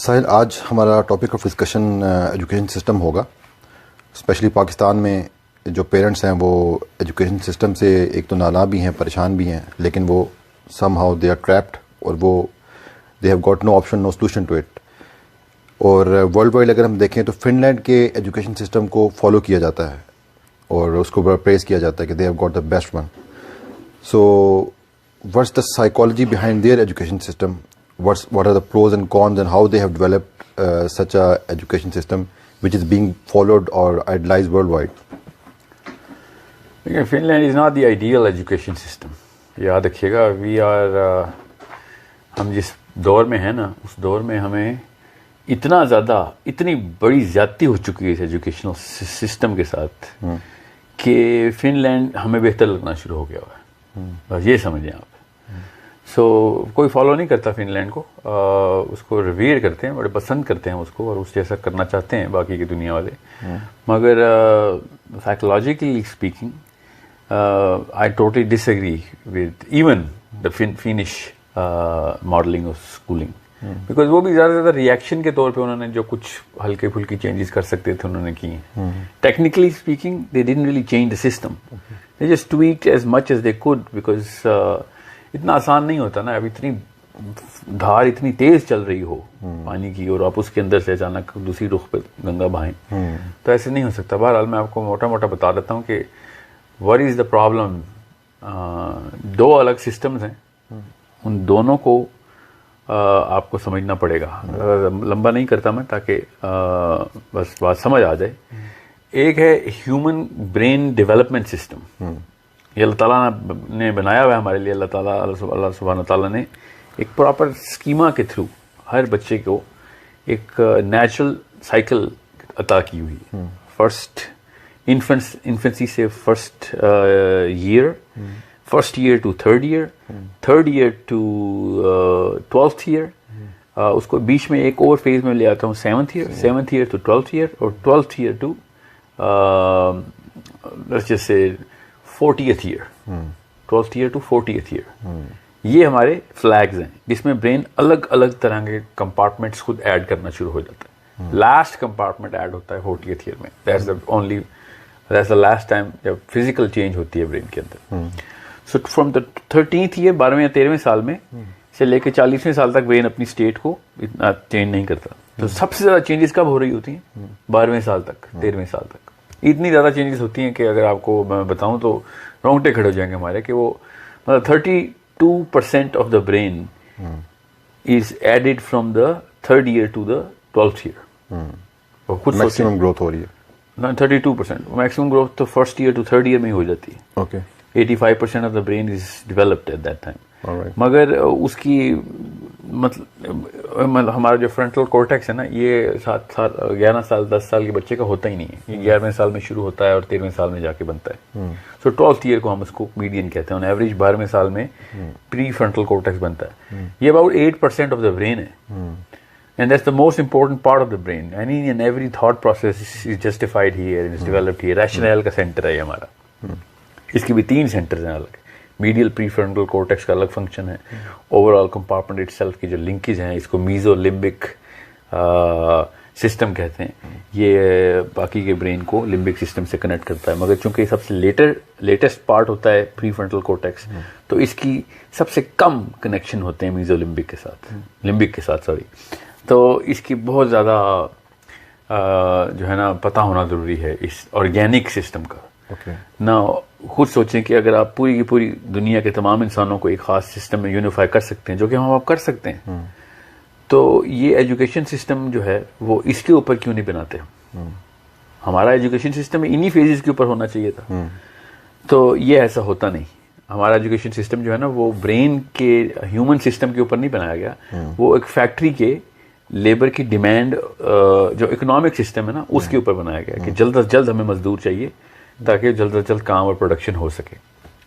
ساحل، آج ہمارا topic of discussion education system ہوگا. اسپیشلی پاکستان میں جو پیرنٹس ہیں وہ ایجوکیشن سسٹم سے ایک تو نالاں بھی ہیں، پریشان بھی ہیں، لیکن وہ somehow they are trapped اور وہ they have got no option, no solution to it. اور ورلڈ وائڈ اگر ہم دیکھیں تو فن لینڈ کے ایجوکیشن سسٹم کو فالو کیا جاتا ہے اور اس کو بڑا پریز کیا جاتا ہے کہ they have got the best one. So what's the psychology behind their education system? What are the pros and cons and how they have developed such a education system which is being followed or idolized worldwide? Finland is not the ideal education system. یاد رکھیے گا ہم جس دور میں ہیں نا، اس دور میں ہمیں اتنی بڑی زیادتی ہو چکی ہے اس ایجوکیشنل سسٹم کے ساتھ کہ فن لینڈ ہمیں بہتر لگنا شروع ہو گیا ہوا ہے. بس یہ سمجھیں آپ. سو کوئی فالو نہیں کرتا فن لینڈ کو، اس کو ریویئر کرتے ہیں، بڑے پسند کرتے ہیں اس کو، اور اس جیسا کرنا چاہتے ہیں باقی کی دنیا والے. مگر psychologically speaking I totally disagree with even the Finnish modelling of schooling, because وہ بھی زیادہ زیادہ ریئیکشن کے طور پہ انہوں نے جو کچھ ہلکے پھلکی چینجز کر سکتے تھے انہوں نے کی ہیں. Technically speaking they didn't really change the system, they just tweaked as much as they code, because اتنا آسان نہیں ہوتا نا. اب اتنی دھار اتنی تیز چل رہی ہو پانی کی اور آپ اس کے اندر سے اچانک دوسری رخ پہ گنگا بہائیں تو ایسے نہیں ہو سکتا. بہرحال میں آپ کو موٹا موٹا بتا دیتا ہوں کہ واٹ از دا پرابلم. دو الگ سسٹمز ہیں، ان دونوں کو آپ کو سمجھنا پڑے گا. لمبا نہیں کرتا میں تاکہ بس بات سمجھ آ جائے. ایک ہے ہیومن برین ڈیولپمنٹ سسٹم. یہ اللہ تعالیٰ نے بنایا ہوا ہے ہمارے لیے. اللہ سبحانہ تعالیٰ نے ایک پراپر اسکیما کے تھرو ہر بچے کو ایک نیچرل سائیکل عطا کی ہوئی ہے. فرسٹ انفنسی سے first year to third year to 12th year. اس کو بیچ میں ایک اوور فیز میں لے آتا ہوں 7th year to 12th year, اور 12th ایئر ٹو جیسے 40th year, 12th year to 40th year. یہ ہمارے فلیگز ہیں جس میں برین الگ الگ طرح کے کمپارٹمنٹس خود ایڈ کرنا شروع ہو جاتا ہے. لاسٹ کمپارٹمنٹ ایڈ ہوتا ہے 40th ایئر میں. دیٹس دا لاسٹ ٹائم جب فزیکل چینج ہوتی ہے برین کے اندر. So from the 13th year, 12ویں یا 13ویں سال میں سے لے کے 40ویں سال تک برین اپنی اسٹیٹ کو اتنا چینج نہیں کرتا. تو سب سے زیادہ چینجز کب ہو رہی ہوتی ہیں؟ 12ویں سال تک، 13ویں سال تک. اتنی زیادہ چینجز ہوتی ہیں کہ اگر آپ کو میں بتاؤں تو رونگٹے کھڑے ہو جائیں گے ہمارے، کہ وہ مطلب 32% of the brain is added from the 3rd year to the 12th year. خود میکسیمم گروتھ ہو رہی ہے. 32%. میکسیمم گروتھ تو 1st year to 3rd year میں ہی ہو جاتی ہے. Okay. 85% of the brain is developed at that time. مگر اس کی مطلب ہمارا جو فرنٹل کورٹیکس ہے نا، یہ 7 سال 11 سال 10 سال کے بچے کا ہوتا ہی نہیں ہے. یہ 11ویں سال میں شروع ہوتا ہے اور 13ویں سال میں جا کے بنتا ہے. سو 12th ایئر کو ہم اس کو میڈین کہتے ہیں. ایوریج 12ویں سال میں پری فرنٹل کورٹیکس بنتا ہے. یہ اباؤٹ 8% آف دا برین ہے. And that's the most important part of the brain. Any and every thought process is justified here, is developed here. Rational کا سینٹر ہے یہ ہمارا. اس کی بھی 3 سینٹرز ہیں الگ. میڈیل پری فرنٹل کورٹیکس کا الگ فنکشن ہے. Over all compartment it self کی جو لنکیج ہیں، اس کو میزو لمبک سسٹم کہتے ہیں. یہ باقی کے برین کو لمبک سسٹم سے کنیکٹ کرتا ہے. مگر چونکہ یہ سب سے لیٹسٹ پارٹ ہوتا ہے پری فرنٹل کورٹیکس، تو اس کی سب سے کم کنیکشن ہوتے ہیں میزو لمبک کے ساتھ، لمبک کے ساتھ سوری. تو اس کی بہت زیادہ جو ہے نا پتہ ہونا ضروری ہے اس آرگینک سسٹم کا. نہ خود سوچیں کہ اگر آپ پوری کی پوری دنیا کے تمام انسانوں کو ایک خاص سسٹم میں یونیفائی کر سکتے ہیں، جو کہ ہم آپ کر سکتے ہیں، تو یہ ایجوکیشن سسٹم جو ہے وہ اس کے اوپر کیوں نہیں بناتے؟ ہمارا ایجوکیشن سسٹم انہی فیزز کے اوپر ہونا چاہیے تھا. تو یہ ایسا ہوتا نہیں. ہمارا ایجوکیشن سسٹم جو ہے نا وہ برین کے ہیومن سسٹم کے اوپر نہیں بنایا گیا. وہ ایک فیکٹری کے لیبر کی ڈیمانڈ جو اکنامک سسٹم ہے نا اس کے اوپر بنایا گیا کہ جلد از جلد ہمیں مزدور چاہیے تاکہ جلد از جلد کام اور پروڈکشن ہو سکے.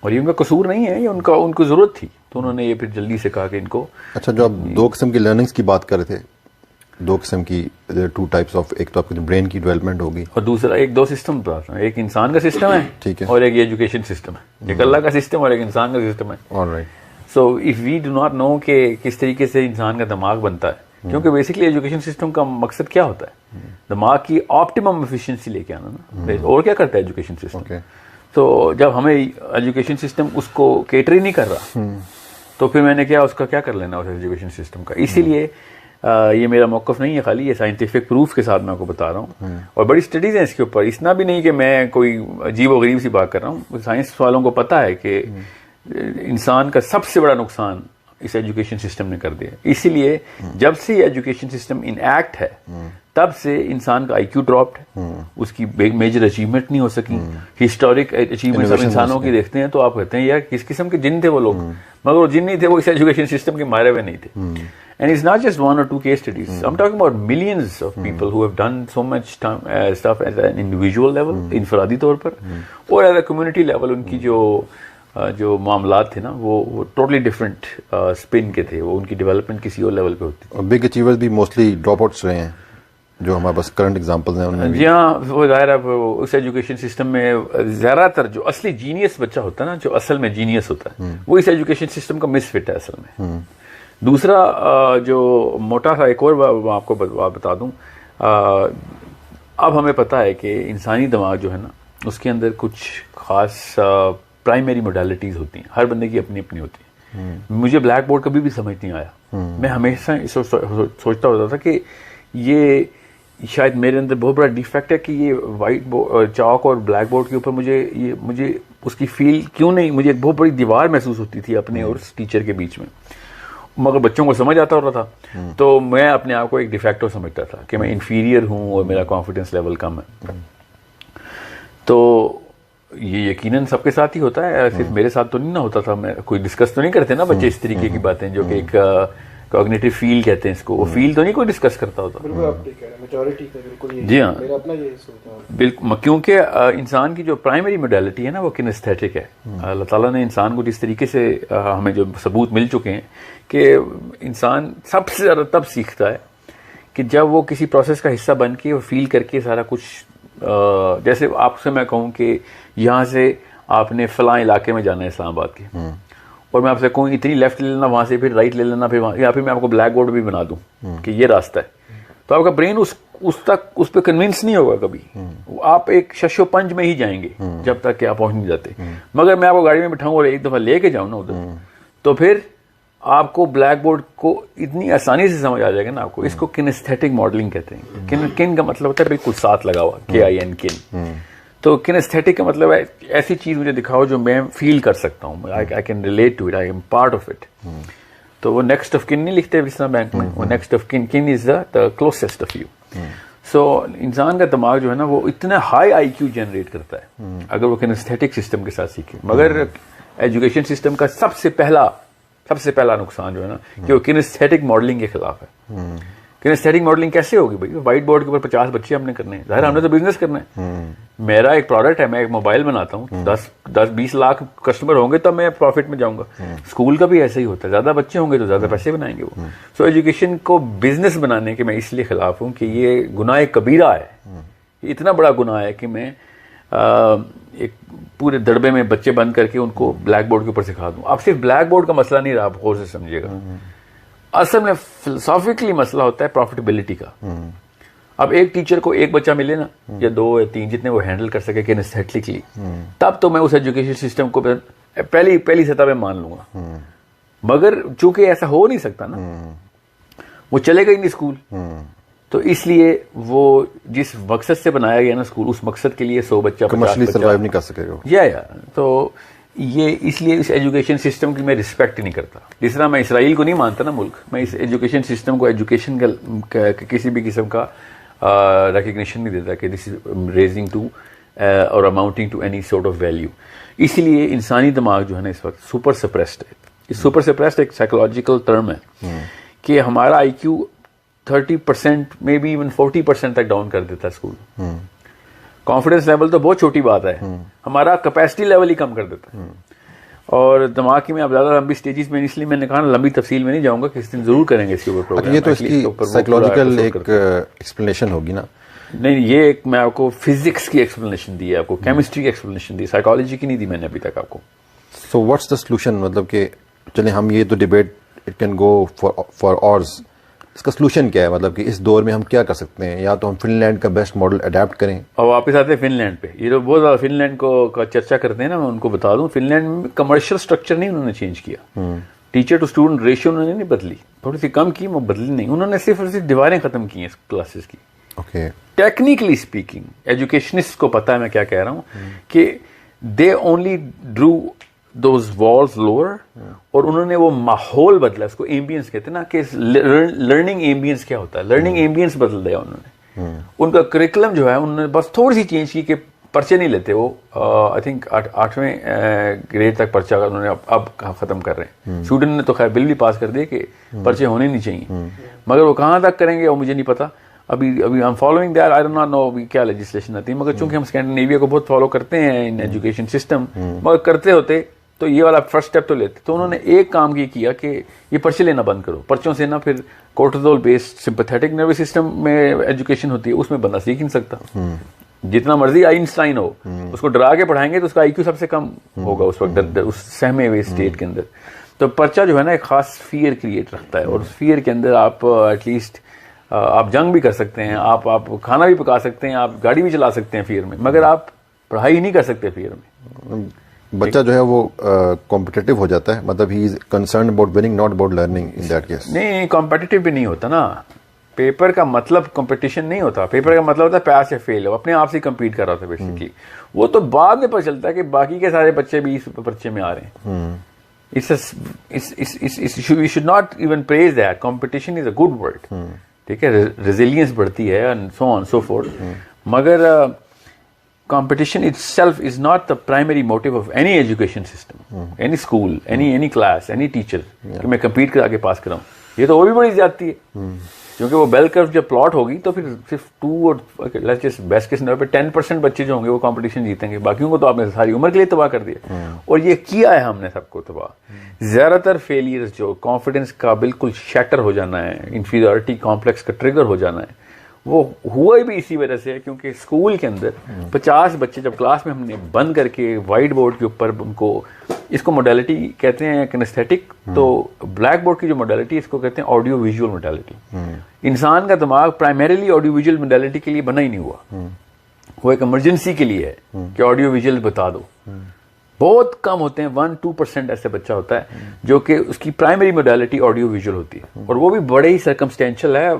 اور یہ ان کا قصور نہیں ہے، یہ ان کو ضرورت تھی، تو انہوں نے یہ پھر جلدی سے کہا کہ ان کو. اچھا، جو آپ 2 قسم کی لرننگس کی بات کر رہے تھے، 2 قسم کی 2 ٹائپس آف، ایک تو آپ کی برین کی ڈیولپمنٹ ہوگی اور دوسرا 2 سسٹم بتاتا ہوں. ایک انسان کا سسٹم ہے، ٹھیک ہے، اور ایک ایجوکیشن سسٹم ہے. ایک اللہ کا سسٹم اور ایک انسان کا سسٹم ہے. Alright. So if we do not know کہ کس طریقے سے انسان کا دماغ بنتا ہے، کیونکہ بیسکلی ایجوکیشن سسٹم کا مقصد کیا ہوتا ہے؟ دماغ کی آپٹیمم ایفیشنسی لے کے آنا نا. اور کیا کرتا ہے ایجوکیشن سسٹم؟ تو جب ہمیں ایجوکیشن سسٹم اس کو کیٹر ہی نہیں کر رہا تو پھر میں نے کیا اس کا کیا کر لینا اس ایجوکیشن سسٹم کا. اسی لیے یہ میرا موقف نہیں ہے خالی، یہ سائنٹیفک پروف کے ساتھ میں آپ کو بتا رہا ہوں، اور بڑی اسٹڈیز ہیں اس کے اوپر. اتنا بھی نہیں کہ میں کوئی عجیب و غریب سی بات کر رہا ہوں. سائنس والوں کو پتا ہے کہ انسان کا سب سے بڑا نقصان اس ایجوکیشن سسٹم نے کر دیا. اسی لیے جب سے یہ ایجوکیشن سسٹم ان ایکٹ ہے تب سے انسان کا آئی کیو ڈراپڈ ہے، اس کی میجر اچیومنٹ نہیں ہو سکی. ہسٹورک اچیومنٹ سب انسانوں کی دیکھتے ہیں تو آپ کہتے ہیں یار کس قسم کے جن تھے وہ لوگ، مگر وہ جن نہیں تھے، وہ اس ایجوکیشن سسٹم کے مارے ہوئے نہیں تھے. And it's not just 1 or 2 case studies. I'm talking about millions of people who have done so much stuff at an individual level, انفرادی طور پر، اور at a community level ان کی جو معاملات تھے نا وہ ٹوٹلی ڈفرینٹ اسپن کے تھے. وہ ان کی ڈیولپمنٹ کسی اور لیول پہ ہوتی تھی. بگ اچیورز بھی موسٹلی ڈراپ آؤٹس رہے ہیں جو ہمارے پاس کرنٹ ایگزامپلز ہیں ان میں. جی ہاں، وہ ظاہر ہے اس ایجوکیشن سسٹم میں زیادہ تر جو اصلی جینیس بچہ ہوتا ہے نا، جو اصل میں جینیس ہوتا ہے، وہ اس ایجوکیشن سسٹم کا مس فٹ ہے اصل میں. دوسرا جو موٹا سا ایک اور آپ کو بتا دوں، اب ہمیں پتا ہے کہ انسانی دماغ جو ہے نا اس کے اندر کچھ خاص پرائمری موڈیلٹیز ہوتی ہیں، ہر بندے کی اپنی اپنی ہوتی ہیں. مجھے بلیک بورڈ کبھی بھی سمجھ نہیں آیا. میں ہمیشہ سوچتا ہوتا تھا کہ یہ شاید میرے اندر بہت بڑا ڈیفیکٹ ہے کہ یہ وائٹ چاک اور بلیک بورڈ کے اوپر مجھے اس کی فیل کیوں نہیں. مجھے ایک بہت بڑی دیوار محسوس ہوتی تھی اپنے اور ٹیچر کے بیچ میں، مگر بچوں کو سمجھ آتا ہوتا تھا تو میں اپنے آپ کو ایک ڈیفیکٹو سمجھتا تھا کہ میں انفیریئر ہوں اور میرا کانفیڈنس لیول کم ہے. تو یہ یقیناً سب کے ساتھ ہی ہوتا ہے، صرف میرے ساتھ تو نہیں نہ ہوتا تھا. میں کوئی ڈسکس تو نہیں کرتے نا بچے اس طریقے کی باتیں جو کہ ایک کوگنیٹو فیل کہتے ہیں اس کو، وہ فیل تو نہیں کوئی ڈسکس کرتا ہوتا. جی ہاں بالکل، کیونکہ انسان کی جو پرائمری موڈیلٹی ہے نا وہ کنیستھیٹک ہے. اللہ تعالیٰ نے انسان کو جس طریقے سے ہمیں جو ثبوت مل چکے ہیں کہ انسان سب سے زیادہ تب سیکھتا ہے کہ جب وہ کسی پروسیس کا حصہ بن کے وہ فیل کر کے سارا کچھ. جیسے آپ سے میں کہوں کہ یہاں سے آپ نے فلاں علاقے میں جانا ہے اسلام آباد کے، اور میں آپ سے کہوں اتنی لیفٹ لے لینا، وہاں سے پھر رائٹ لے لینا، پھر وہاں، یا پھر میں آپ کو بلیک بورڈ بھی بنا دوں کہ یہ راستہ ہے، تو آپ کا برین اس پہ کنونس نہیں ہوگا کبھی. آپ ایک شش و پنج میں ہی جائیں گے جب تک کہ آپ پہنچ نہیں جاتے. مگر میں آپ کو گاڑی میں بٹھاؤں اور ایک دفعہ لے کے جاؤں نا ادھر، تو پھر آپ کو بلیک بورڈ کو اتنی آسانی سے سمجھ آ جائے گا نا آپ کو. اس کو کنیستھیٹک ماڈلنگ کہتے ہیں. کن کا مطلب ہوتا ہے بالکل ساتھ لگا ہوا، KIN کن. تو کنیستھیٹک کا مطلب ہے ایسی چیز مجھے دکھاؤ جو میں فیل کر سکتا ہوں، I can relate to it, I am part of it. تو وہ نیکسٹ آف کن نہیں لکھتے جس طرح بینک میں، وہ نیکسٹ آف کن از دا کلوزسٹ آف یو. سو انسان کا دماغ جو ہے نا وہ اتنا ہائی آئی کیو جنریٹ کرتا ہے اگر وہ کنیستھیٹک سسٹم کے ساتھ سیکھے. مگر ایجوکیشن سسٹم کا سب سے پہلا نقصان جو ہے نا کہ وہ کنیستھیٹک ماڈلنگ کے خلاف ہے. کنیستھیٹک ماڈلنگ کیسے ہوگی بھائی؟ وائٹ بورڈ کے اوپر 50 بچے ہم نے کرنے ہیں، ظاہر ہم نے تو بزنس کرنا ہے. میرا ایک پروڈکٹ ہے، میں ایک موبائل بناتا ہوں، 10-20 لاکھ کسٹمر ہوں گے تو میں پروفٹ میں جاؤں گا. اسکول کا بھی ایسا ہی ہوتا ہے، زیادہ بچے ہوں گے تو زیادہ پیسے بنائیں گے وہ. سو ایجوکیشن کو بزنس بنانے کے میں اس لیے خلاف ہوں کہ یہ گناہ کبیرہ ہے. اتنا بڑا گناہ ہے کہ میں ایک پورے دڑبے میں بچے بند کر کے ان کو بلیک بورڈ کے اوپر سکھا دوں. اب صرف بلیک بورڈ کا مسئلہ نہیں رہا، آپ غور سے سمجھیے گا. اصل میں فلسافیکلی مسئلہ ہوتا ہے پروفیٹیبلٹی کا. اب ایک ٹیچر کو ایک بچہ ملے نا، یا 2 یا 3 جتنے وہ ہینڈل کر سکے کنیستھیٹکلی، تب تو میں اس ایجوکیشن سسٹم کو پہلی سطح پہ مان لوں گا. مگر چونکہ ایسا ہو نہیں سکتا نا، وہ چلے گا ہی نہیں اسکول. تو اس لیے وہ جس مقصد سے بنایا گیا نا اسکول، اس مقصد کے لیے 100 بچہ کمرشلی سروائیو نہیں کر سکے گا. یا تو یہ اس لیے اس ایجوکیشن سسٹم کی میں رسپیکٹ نہیں کرتا. جس طرح میں اسرائیل کو نہیں مانتا نا ملک، میں اس ایجوکیشن سسٹم کو ایجوکیشن کا کسی بھی قسم کا ریکگنیشن نہیں دیتا کہ دس از ریزنگ ٹو اور amounting to any sort of value. اسی لیے انسانی دماغ جو ہے نا اس وقت سپر سپریسڈ ہے. سپر سپریسڈ ایک سائیکولوجیکل ٹرم ہے کہ ہمارا آئی کیو 30% میں بھی ایون 40% تک ڈاؤن کر دیتا ہے اسکول. کانفیڈنس لیول تو بہت چھوٹی بات ہے، ہمارا کیپیسٹی لیول ہی کم کر دیتا ہے. اور دماغ کی میں اب زیادہ لمبی سٹیجز میں، اس لیے میں نے کہا لمبی تفصیل میں نہیں جاؤں گا، کس دن ضرور کریں گے اس کے اوپر پروگرام. یہ تو اس کی سائیکولوجیکل ایک ایکسپلینیشن ہوگی نا. نہیں، یہ ایک میں آپ کو فزکس کی ایکسپلینیشن دی ہے، آپ کو کیمسٹری کی ایکسپلینیشن دی، سائیکالوجی کی نہیں دی میں نے ابھی تک آپ کو. So what's the solution? مطلب کہ چلیں ہم یہ تو debate it can go for hours, اس کا سلوشن کیا ہے, مطلب کہ اس دور میں ہم کیا کر سکتے ہیں؟ یا تو ہم فن لینڈ کا بیسٹ ماڈل اڈیپٹ کریں. اور واپس آتے ہیں فن لینڈ پہ. یہ جو بہت زیادہ فن لینڈ کا چرچا کرتے ہیں نا, میں ان کو بتا دوں, فن لینڈ میں کمرشل اسٹرکچر نہیں انہوں نے چینج کیا, ٹیچر ٹو اسٹوڈنٹ ریشیو انہوں نے نہیں بدلی, تھوڑی سی کم کی, وہ بدلی نہیں, انہوں نے صرف دیواریں ختم کی ہیں کلاسز کی. اوکے, ٹیکنیکلی اسپیکنگ ایجوکیشنسٹ کو پتا ہے میں کیا کہہ رہا ہوں, کہ دے اونلی ڈرو دوز والز لوور, اور انہوں نے وہ ماحول بدلا, اس کو ایمبینس کہتے ہیں نا, کہ لرننگ ایمبینس کیا ہوتا ہے, لرننگ ایمبینس بدل دیا انہوں نے. ان کا کریکولم جو ہے انہوں نے بس تھوڑی سی چینج کی, کہ پرچے نہیں لیتے وہ, آئی تھنک 8ویں گریڈ تک پرچہ انہوں نے اب ختم کر رہے ہیں. سویڈن نے تو خیر بل بھی پاس کر دیا کہ پرچے ہونے نہیں چاہیے, مگر وہ کہاں تک کریں گے وہ مجھے نہیں پتا. ابھی I am following that, I don't not know کیا لیجسلیشن آتی ہے, مگر چونکہ ہم اسکینڈینیویا کو بہت فالو کرتے ہیں ان ایجوکیشن سسٹم, مگر کرتے ہوتے تو یہ والا فرسٹ اسٹیپ تو لیتے. تو انہوں نے ایک کام یہ کیا کہ یہ پرچے لینا بند کرو, پرچوں سے نا پھر کورٹیزول بیسڈ سمپیتھیٹک نروس سسٹم میں ایجوکیشن ہوتی ہے, اس میں بندہ سیکھ نہیں سکتا. جتنا مرضی آئنسٹائن ہو, اس کو ڈرا کے پڑھائیں گے تو اس کا آئی کیو سب سے کم ہوگا اس وقت, اس سہمے ہوئے اسٹیٹ کے اندر. تو پرچہ جو ہے نا ایک خاص فیئر کریٹ رکھتا ہے, اور اس فیئر کے اندر آپ ایٹ لیسٹ آپ جنگ بھی کر سکتے ہیں, آپ کھانا بھی پکا سکتے ہیں, آپ گاڑی بھی چلا سکتے ہیں فیئر میں, مگر آپ پڑھائی نہیں کر سکتے فیئر میں. بچہ جو ہے وہ کمپٹیٹیو ہو جاتا ہے, مطلب he is concerned about winning not about learning in that case. نہیں, کمپٹیٹیو بھی نہیں ہوتا نا. پیپر کا مطلب کمپٹیشن نہیں ہوتا, پیپر کا مطلب ہوتا ہے پاس یا فیل ہو, اپنے آپ سے کمپیٹ کر رہا ہوتا ہے بیسیکلی. وہ تو بعد میں پتہ چلتا ہے کہ باقی کے سارے بچے بھی اس پرچے میں آ رہے ہیں. We should not even praise that. Competition is a good word. ٹھیک ہے, ریزیلینس بڑھتی ہے and so on so forth. مگر competition itself is not the primary motive of any education system, any school, any class, any teacher, کہ میں compete کرا کے پاس کراؤں. یہ تو وہ بھی بڑی زیادتی ہے, کیونکہ وہ بیل کرو جب پلاٹ ہوگی تو پھر صرف 2 اور بیسٹ کیس نمبر پہ 10% بچے جو ہوں گے وہ کمپٹیشن جیتیں گے, باقیوں کو تو آپ نے ساری عمر کے لیے تباہ کر دیا. اور یہ کیا ہے ہم نے سب کو تباہ. زیادہ تر فیلئرز جو کانفیڈنس کا بالکل شیٹر ہو جانا ہے, انفیریورٹی کمپلیکس کا ٹریگر ہو جانا ہے, وہ ہوا بھی اسی وجہ سے ہے, کیونکہ اسکول کے اندر 50 بچے جب کلاس میں ہم نے بند کر کے وائٹ بورڈ کے اوپر ان کو, اس کو موڈیلٹی کہتے ہیں کنیستھیٹک, تو بلیک بورڈ کی جو موڈیلٹی اس کو کہتے ہیں آڈیو ویژول موڈیلٹی. انسان کا دماغ پرائمریلی آڈیو ویژول موڈیلٹی کے لیے بنا ہی نہیں ہوا, وہ ایک ایمرجنسی کے لیے ہے کہ آڈیو ویژول بتا دو. بہت کم ہوتے ہیں, 1-2% ایسے بچہ ہوتا ہے جو کہ اس کی پرائمری موڈیلٹی آڈیو ویژول ہوتی ہے, اور وہ بھی بڑے ہی سرکمسٹینشل ہے.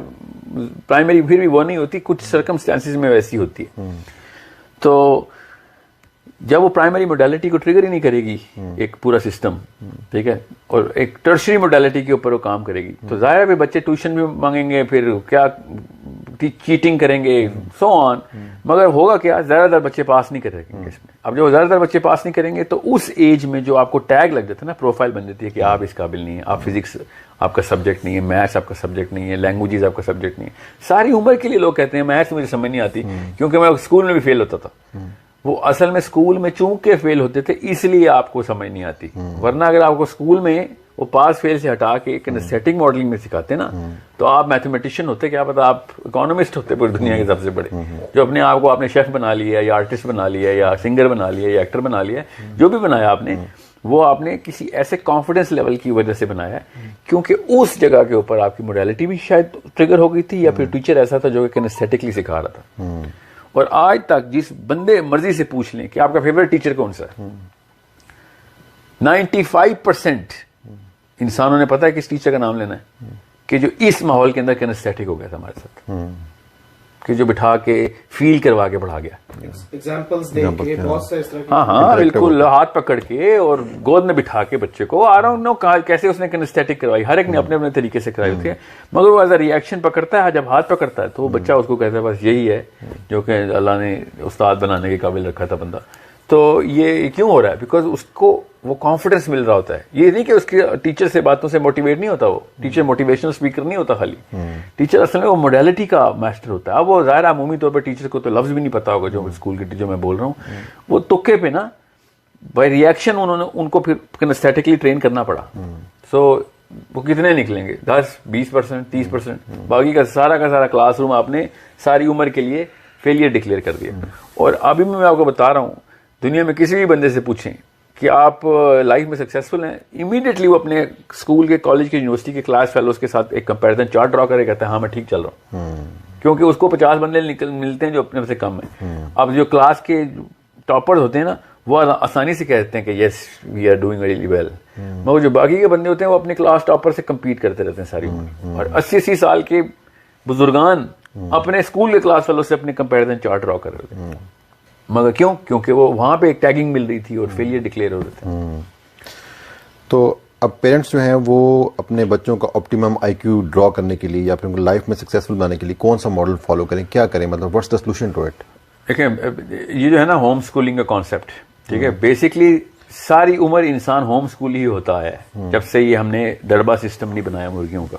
پرائمری پھر بھی وہ نہیں ہوتی, کچھ سرکمسٹانسز میں ویسی ہوتی ہے. تو جب وہ پرائمری موڈیلٹی کو ٹریگر ہی نہیں کرے گی ایک پورا سسٹم, ٹھیک ہے, اور ایک ٹرشری موڈیلٹی کے اوپر وہ کام کرے گی, تو ظاہر ہے بچے ٹیوشن بھی مانگیں گے, پھر کیا چیٹنگ کریں گے, سو آن. مگر ہوگا کیا, زیادہ تر بچے پاس نہیں کریں گے اس میں. اب جب زیادہ تر بچے پاس نہیں کریں گے تو اس ایج میں جو آپ کو ٹیگ لگ جاتا ہے نا, پروفائل بن جاتی ہے کہ آپ اس قابل نہیں ہیں, آپ فزکس آپ کا سبجیکٹ نہیں ہے, میتھس آپ کا سبجیکٹ نہیں ہے, لینگویجز آپ کا سبجیکٹ نہیں ہے. ساری عمر کے لیے لوگ کہتے ہیں میتھس مجھے سمجھ نہیں آتی کیونکہ میں اسکول میں بھی فیل ہوتا تھا. وہ اصل میں اسکول میں چونکہ فیل ہوتے تھے اس لیے آپ کو سمجھ نہیں آتی, ورنہ اگر آپ کو اسکول میں وہ پاس فیل سے ہٹا کے کنسٹیٹک ماڈلنگ میں سکھاتے نا, تو آپ میتھمیٹیشین ہوتے, کیا پتا آپ اکانومسٹ ہوتے پوری دنیا کے سب سے بڑے, جو اپنے آپ کو آپ نے شیف بنا لیا, یا آرٹسٹ بنا لیا, یا سنگر بنا لیا, یا ایکٹر بنا لیا, جو بھی بنایا آپ نے, وہ آپ نے کسی ایسے کانفیڈنس لیول کی وجہ سے بنایا ہے کیونکہ اس جگہ کے اوپر آپ کی موڈیلٹی بھی شاید ٹریگر ہو گئی تھی, یا پھر ٹیچر ایسا تھا جو کہ کنسٹیٹکلی سکھا رہا تھا. اور آج تک جس بندے مرضی سے پوچھ لیں کہ آپ کا فیوریٹ ٹیچر کون سا ہے, 95% انسانوں نے پتا ہے کس ٹیچر کا نام لینا ہے, کہ جو اس ماحول کے اندر کنسٹیٹک ہو گیا تھا ہمارے ساتھ, کہ جو بٹھا کے فیل کروا کے پڑھا گیا. ہاں بالکل, ہاتھ پکڑ کے اور گود میں بٹھا کے بچے کو, آ رہا ہوں نو کیسے اس نے کنسٹیٹک کروائی, ہر ایک نے اپنے اپنے طریقے سے کرائی ہوتی ہے, مگر وہ ایز اے ریئیکشن پکڑتا ہے. جب ہاتھ پکڑتا ہے تو وہ بچہ اس کو کہتا ہے بس یہی ہے جو کہ اللہ نے استاد بنانے کے قابل رکھا تھا بندہ. تو یہ کیوں ہو رہا ہے, بیکاز اس کو وہ کانفیڈنس مل رہا ہوتا ہے. یہ نہیں کہ اس کے ٹیچر سے باتوں سے موٹیویٹ نہیں ہوتا, وہ ٹیچر موٹیویشنل اسپیکر نہیں ہوتا خالی, ٹیچر اصل میں وہ موڈیلٹی کا ماسٹر ہوتا ہے. اب وہ ظاہر عمومی طور پر ٹیچر کو تو لفظ بھی نہیں پتا ہوگا, جو اسکول کے ٹیچر میں بول رہا ہوں, وہ تکے پہ نا بائی ریئیکشن انہوں نے ان کو پھر کنسٹیٹکلی ٹرین کرنا پڑا. سو وہ کتنے نکلیں گے, 10-20%, 30%, باقی کا سارا کلاس روم آپ نے ساری عمر کے لیے فیلئر ڈکلیئر کر دیا. اور ابھی میں آپ کو بتا رہا ہوں, دنیا میں کسی بھی بندے سے پوچھیں کہ آپ لائف میں سکسیزفل ہیں, امیڈیٹلی وہ اپنے اسکول کے, کالج کے, یونیورسٹی کے کلاس فیلوز کے ساتھ ایک کمپیریزن چارٹ ڈرا کرے, کہتا ہے ہاں میں ٹھیک چل رہا ہوں, کیونکہ اس کو 50 بندے ملتے ہیں جو اپنے سے کم ہیں. اب جو کلاس کے ٹاپرز ہوتے ہیں نا وہ آسانی سے کہتے ہیں کہ yes we are doing very well, مگر جو باقی کے بندے ہوتے ہیں وہ اپنے کلاس ٹاپر سے کمپیٹ کرتے رہتے ہیں ساری عمر, اور 80 سال کے بزرگان اپنے اسکول کے کلاس فیلو سے اپنے کمپیریزن چارٹ ڈرا کر رہے تھے. مگر کیوں؟ کیونکہ وہ وہاں پہ ایک ٹیگنگ مل رہی تھی اور فیلئر ڈکلیئر ہو رہے تھے. تو اب پیرنٹس جو ہیں وہ اپنے بچوں کا آپٹیمم آئی کیو ڈرا کرنے کے لیے یا پھر ان کو لائف میں سکسیزفل بنانے کے لیے کون سا ماڈل فالو کریں, کیا کریں, مطلب what's the solution to it? دیکھیں یہ جو ہے نا ہوم اسکولنگ کا کانسیپٹ, ٹھیک ہے, بیسکلی ساری عمر انسان ہوم اسکول ہی ہوتا ہے جب سے یہ ہم نے ڈربا سسٹم نہیں بنایا مرغیوں کا.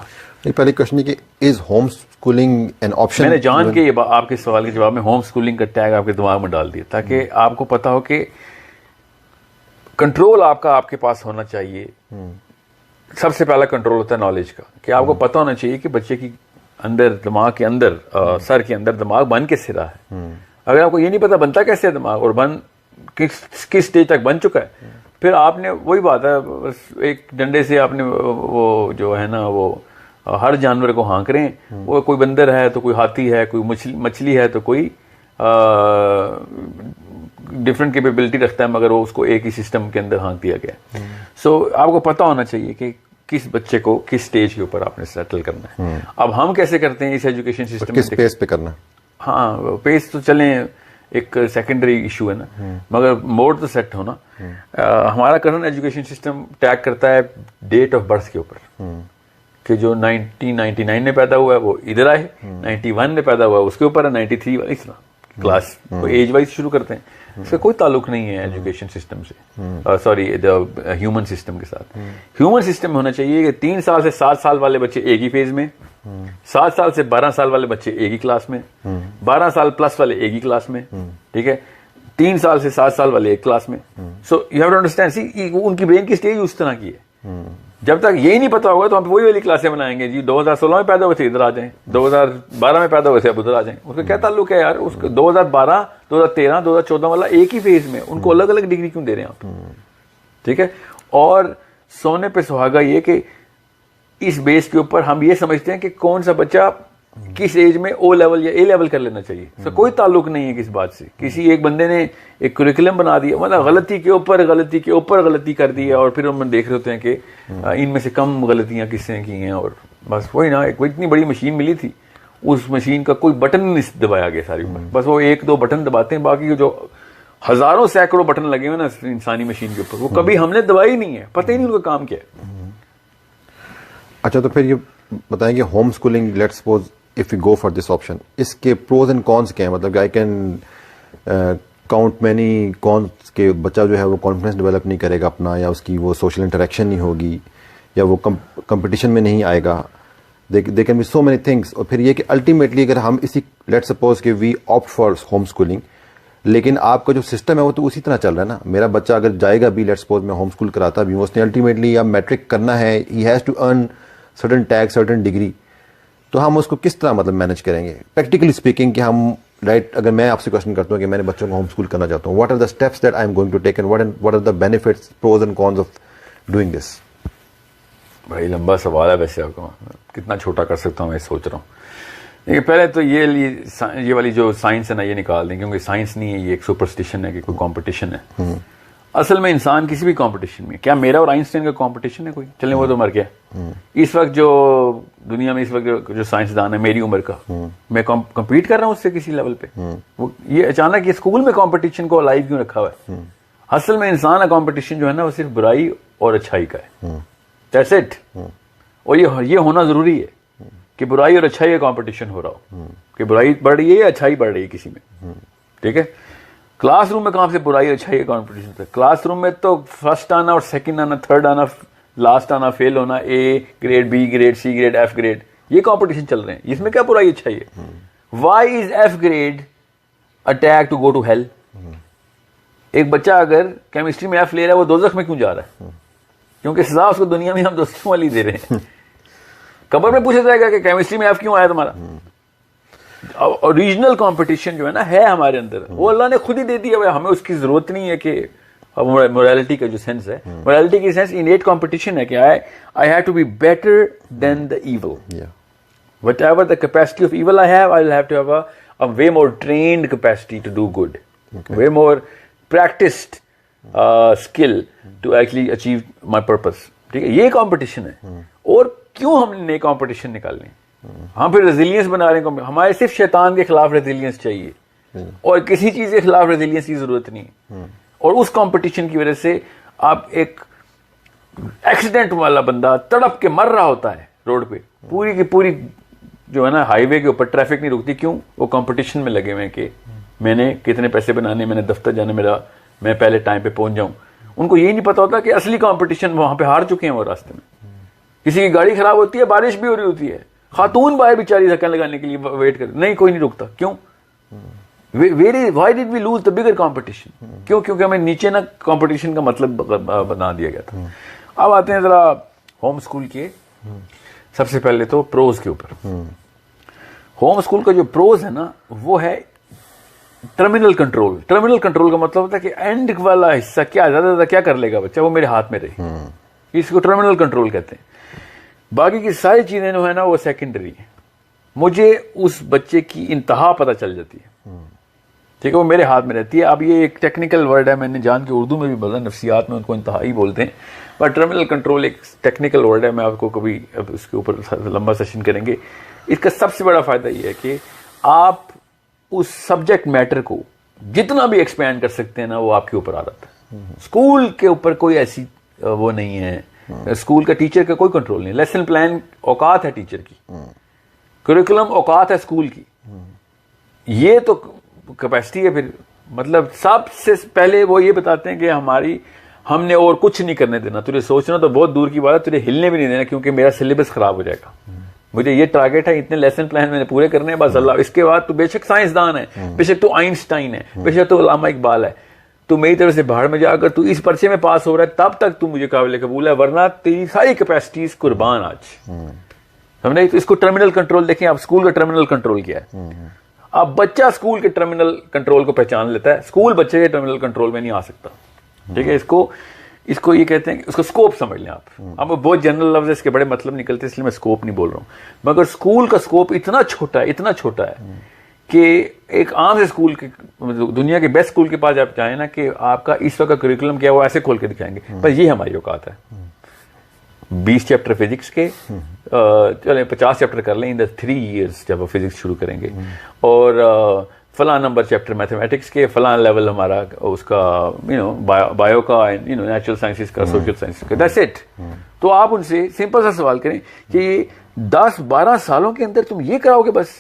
پہلے کوشچن کہ is home schooling an option? میں نے جان کے یہ آپ کے سوال کے جواب میں ہوم اسکولنگ کا ٹیگ آپ کے دماغ میں ڈال دیا تاکہ آپ کو پتا ہو کہ کنٹرول آپ کا آپ کے پاس ہونا چاہیے. سب سے پہلا کنٹرول ہوتا ہے نالج کا, کہ آپ کو پتا ہونا چاہیے کہ بچے کی اندر, دماغ کے اندر, سر کے اندر دماغ بن کیسے رہا ہے. اگر آپ کو یہ نہیں پتا بنتا کیسے ہے دماغ اور بن کس اسٹیج تک بن چکا ہے, پھر آپ نے وہی بات ہے, بس ایک ڈنڈے سے آپ نے وہ جو ہے نا وہ ہر جانور کو ہانک رہے ہیں. وہ کوئی بندر ہے تو کوئی ہاتھی ہے, کوئی مچھلی ہے تو کوئی ڈفرینٹ کیپیبلٹی رکھتا ہے, مگر وہ اس کو ایک ہی سسٹم کے اندر ہانک دیا گیا. سو آپ کو پتا ہونا چاہیے کہ کس بچے کو کس سٹیج کے اوپر آپ نے سیٹل کرنا ہے. اب ہم کیسے کرتے ہیں اس ایجوکیشن سسٹم, کس پیس پہ کرنا؟ ہاں پیس تو چلیں ایک سیکنڈری ایشو ہے نا, مگر موڈ تو سیٹ ہونا. ہمارا کرنٹ ایجوکیشن سسٹم ٹیگ کرتا ہے ڈیٹ آف برتھ کے اوپر, کہ جو 1999 میں پیدا ہوا ہے وہ ادھر آئے, 91 میں پیدا ہوا ہے اس کے اوپر ہے, 93 والا اس طرح کلاس کو ایج وائز شروع کرتے ہیں. اس کا کوئی تعلق نہیں ہے ایجوکیشن سسٹم سے, سوری ہیومن سسٹم کے ساتھ. ہیومن سسٹم ہونا چاہیے کہ 3 سال سے 7 سال والے بچے ایک ہی فیز میں, 7 سال سے 12 سال والے بچے ایک ہی کلاس میں, 12 سال پلس والے ایک ہی کلاس میں, ٹھیک ہے, 3 سال سے 7 سال والے ایک کلاس میں. So you have to understand, see ان کی برین کی اسٹیج اس طرح کی ہے. جب تک یہی نہیں پتا ہوگا تو ہم وہی والی کلاسیں بنائیں گے, جی 2016 میں پیدا ہوئے تھے ادھر آ جائیں, 2012 میں پیدا ہوئے تھے اب ادھر آ جائیں. اس کا کیا تعلق ہے یار, اس کا 2012 2013 2014 والا ایک ہی فیز میں, ان کو الگ الگ ڈگری کیوں دے رہے ہیں آپ, ٹھیک ہے. اور سونے پہ سہاگا یہ کہ اس بیس کے اوپر ہم یہ سمجھتے ہیں کہ کون سا بچہ کس ایج میں او لیول یا اے لیول کر لینا چاہیے. تو کوئی تعلق نہیں ہے کس بات سے. کسی ایک بندے نے ایک کریکولم بنا دیا, مطلب غلطی کے اوپر غلطی کر دی ہے, اور پھر ہم دیکھ رہے ہوتے ہیں کہ ان میں سے کم غلطیاں کس نے کی ہیں. اور بس وہی نا, ایک اتنی بڑی مشین ملی تھی, اس مشین کا کوئی بٹن نہیں دبایا گیا ساری عمر, بس وہ 1-2 بٹن دباتے ہیں, باقی جو ہزاروں سینکڑوں بٹن لگے ہوئے نا انسانی مشین کے اوپر, وہ کبھی ہم نے دبائی نہیں ہے, پتہ ہی نہیں ان کا کام کیا ہے. اچھا, تو پھر یہ بتائیں کہ home schooling, let's suppose if we go for this option, اس کے pros and cons کیا ہیں؟ مطلب I can count many cons کہ بچہ جو ہے وہ کانفیڈنس ڈیولپ نہیں کرے گا اپنا, یا اس کی وہ سوشل انٹریکشن نہیں ہوگی, یا وہ کمپٹیشن میں نہیں آئے گا. there can be so many things. اور پھر یہ کہ الٹیمیٹلی اگر ہم اسی لیٹ سپوز کہ وی آپٹ فار ہوم اسکولنگ, لیکن آپ کا جو سسٹم ہے وہ تو اسی طرح چل رہا ہے نا. میرا بچہ اگر جائے گا بھی, لیٹ سپوز میں ہوم اسکول کراتا بھی ہوں, اس نے الٹیمیٹلی یا میٹرک کرنا ہے, he has to earn certain tag, certain degree, تو ہم اس کو کس طرح مطلب مینج کریں گے پریکٹیکلی اسپیکنگ کہ ہم رائٹ. اگر میں آپ سے کوشچن کرتا ہوں کہ میں نے بچوں کو ہوم اسکول کرنا چاہتا ہوں, what are the steps that I am going to take and what are the benefits, pros and cons of doing this? بھائی لمبا سوال ہے ویسے, آپ کو کتنا چھوٹا کر سکتا ہوں میں سوچ رہا ہوں. دیکھیے پہلے تو یہ والی جو سائنس ہے نا یہ نکال دیں, کیونکہ سائنس نہیں ہے, یہ ایک سپرسٹیشن ہے کہ کوئی کمپٹیشن ہے. اصل میں انسان کسی بھی کمپٹیشن میں, کیا میرا اور آئنسٹائن کا کمپٹیشن ہے کوئی؟ چلیں وہ تو مر گیا. اس وقت جو دنیا میں اس وقت جو سائنسدان ہے میری عمر کا, میں کمپیٹ کر رہا ہوں اس سے کسی لیول پہ. وہ یہ اچانک یہ اسکول میں کمپٹیشن کو لائیو کیوں رکھا ہوا ہے؟ اصل میں انسان کا کمپٹیشن جو ہے نا وہ صرف برائی اور اچھائی کا ہے, دیٹس اٹ. اور یہ ہونا ضروری ہے کہ برائی اور اچھائی کا کمپٹیشن ہو رہا ہو, کہ برائی بڑھ رہی ہے یا اچھائی بڑھ رہی ہے کسی میں, ٹھیک ہے. کلاس روم میں کہاں سے برائی اور اچھائی کا کمپٹیشن ہوتا ہے؟ کلاس روم میں تو فرسٹ آنا اور سیکنڈ آنا, تھرڈ آنا, لاسٹ آنا, فیل ہونا, A grade, B grade, C grade, F grade, یہ کمپٹیشن چل رہے ہیں. اس میں کیا برائی اچھائی ہے؟ Why is F grade a tag to go to hell? ایک بچہ اگر کیمسٹری میں ایف لے رہا ہے وہ دوزخ میں کیوں جا رہا ہے؟ کیونکہ سزا اس کو دنیا میں ہم دوستوں والی دے رہے ہیں. قبر میں پوچھا جائے گا کہ کیمسٹری میں ایف کیوں آیا تمہارا؟ اوریجنل کمپٹیشن جو ہے نا ہے ہمارے اندر, وہ اللہ نے خود ہی دے دی ہے, ہمیں اس کی ضرورت نہیں ہے کہ morality کا جو سینس ہے, morality کی سینس innate competition ہے کہ I have to be better than the evil. Whatever the capacity of evil I have, I will have to have a way more trained capacity to do good, way more practiced skill to actually achieve my purpose. ٹھیک ہے, یہ competition ہے. اور کیوں ہم نے نئے competition نکالنے, ہم پھر ریزیلینس بنا رہے ہیں. ہمارے صرف شیطان کے خلاف ریزیلینس چاہیے اور کسی چیز کے خلاف ریزیلینس کی ضرورت نہیں ہے. اور اس کمپٹیشن کی وجہ سے آپ ایک ایکسیڈنٹ والا بندہ تڑپ کے مر رہا ہوتا ہے روڈ پہ, پوری کی پوری جو ہے نا ہائی وے کے اوپر ٹریفک نہیں رکتی. کیوں؟ وہ کمپٹیشن میں لگے ہوئے ہیں کہ میں نے کتنے پیسے بنانے, میں نے دفتر جانا, میں پہلے ٹائم پہ پہنچ جاؤں. ان کو یہی نہیں پتا ہوتا کہ اصلی کمپٹیشن وہاں پہ ہار چکے ہیں وہ راستے میں. کسی کی گاڑی خراب ہوتی ہے, بارش بھی ہو رہی ہوتی ہے, خاتون باہر بیچاری دھکا لگانے کے لیے ویٹ کر, نہیں کوئی نہیں رکتا. کیوں؟ Why did we lose the bigger competition? کیوں؟ کیونکہ ہمیں نیچے نا کمپٹیشن کا مطلب بنا دیا گیا تھا. اب آتے ہیں ذرا ہوم اسکول کے. سب سے پہلے تو پروز کے اوپر. ہوم اسکول کا جو پروز ہے نا وہ ہے ٹرمینل کنٹرول. ٹرمینل کنٹرول کا مطلب ہوتا ہے کہ اینڈ والا حصہ کیا زیادہ زیادہ کیا کر لے گا بچہ, وہ میرے ہاتھ میں رہے. اس کو ٹرمینل کنٹرول کہتے ہیں. باقی کی ساری چیزیں جو ہے نا وہ سیکنڈری ہیں. مجھے اس بچے کی انتہا پتہ چل جاتی ہے, ٹھیک ہے, وہ میرے ہاتھ میں رہتی ہے. اب یہ ایک ٹیکنیکل ورڈ ہے, میں نے جان کے اردو میں بھی بولا, نفسیات میں ان کو انتہائی بولتے ہیں, پر ٹرمینل کنٹرول ایک ٹیکنیکل ورڈ ہے. میں آپ کو کبھی اب اس کے اوپر لمبا سیشن کریں گے. اس کا سب سے بڑا فائدہ یہ ہے کہ آپ اس سبجیکٹ میٹر کو جتنا بھی ایکسپینڈ کر سکتے ہیں نا وہ آپ کے اوپر آ رہا ہے. اسکول کے اوپر کوئی ایسی وہ نہیں ہے, اسکول کا ٹیچر کا کوئی کنٹرول نہیں. لیسن پلان اوقات ہے ٹیچر کی, کریکولم اوقات ہے اسکول کی, یہ تو کیپیسٹی ہے. پھر مطلب سب سے پہلے وہ یہ بتاتے ہیں کہ ہم نے اور کچھ نہیں کرنے دینا, تجھے سوچنا تو بہت دور کی بات ہے, تجھے ہلنے بھی نہیں دینا کیونکہ میرا سلیبس خراب ہو جائے گا. مجھے یہ ٹارگیٹ ہے, اتنے لیسن پلان میں نے پورے کرنے ہیں بس. اللہ اس کے بعد تو بے شک سائنسدان ہے, بے شک تو آئنسٹائن ہے, بے شک تو علامہ اقبال ہے, تو میری طرف سے باہر میں جا کر تو اس پرچے میں پاس ہو رہا ہے تب تک تو مجھے قابل قبول ہے, ورنہ تیری ساری کیپیسٹیز قربان آج. سمجھے؟ تو اس کو ٹرمینل کنٹرول دیکھیں آپ. اسکول کا ٹرمینل کنٹرول کیا ہے. اب بچہ اسکول کے ٹرمینل کنٹرول کو پہچان لیتا ہے, اسکول بچے کے ٹرمینل کنٹرول میں نہیں آ سکتا. ٹھیک ہے, اس کو یہ کہتے ہیں کہ اس کو اسکوپ سمجھ لیں آپ. اب بہت جنرل لفظ اس کے بڑے مطلب نکلتے ہیں, اس لیے میں اسکوپ نہیں بول رہا ہوں. مگر اسکول کا اسکوپ اتنا چھوٹا ہے کہ ایک عام سے اسکول کے دنیا کے بیسٹ اسکول کے پاس آپ جائیں نا کہ آپ کا اس وقت کا کریکولم کیا ہے وہ ایسے کھول کے دکھائیں گے, پر یہ ہماری اوقات ہے. 20 چیپٹر فزکس کے, چلیں 50 چیپٹر کر لیں ان دا 3 years جب وہ فزکس شروع کریں گے, اور فلاں نمبر چیپٹر میتھمیٹکس کے, فلاں لیول ہمارا اس کا بایو کا, نیچرل سائنسز کا, سوشل سائنسز کا, دیٹس اٹ. تو آپ ان سے سمپل سا سوال کریں کہ یہ 10-12 سالوں کے اندر تم یہ کراؤ گے بس,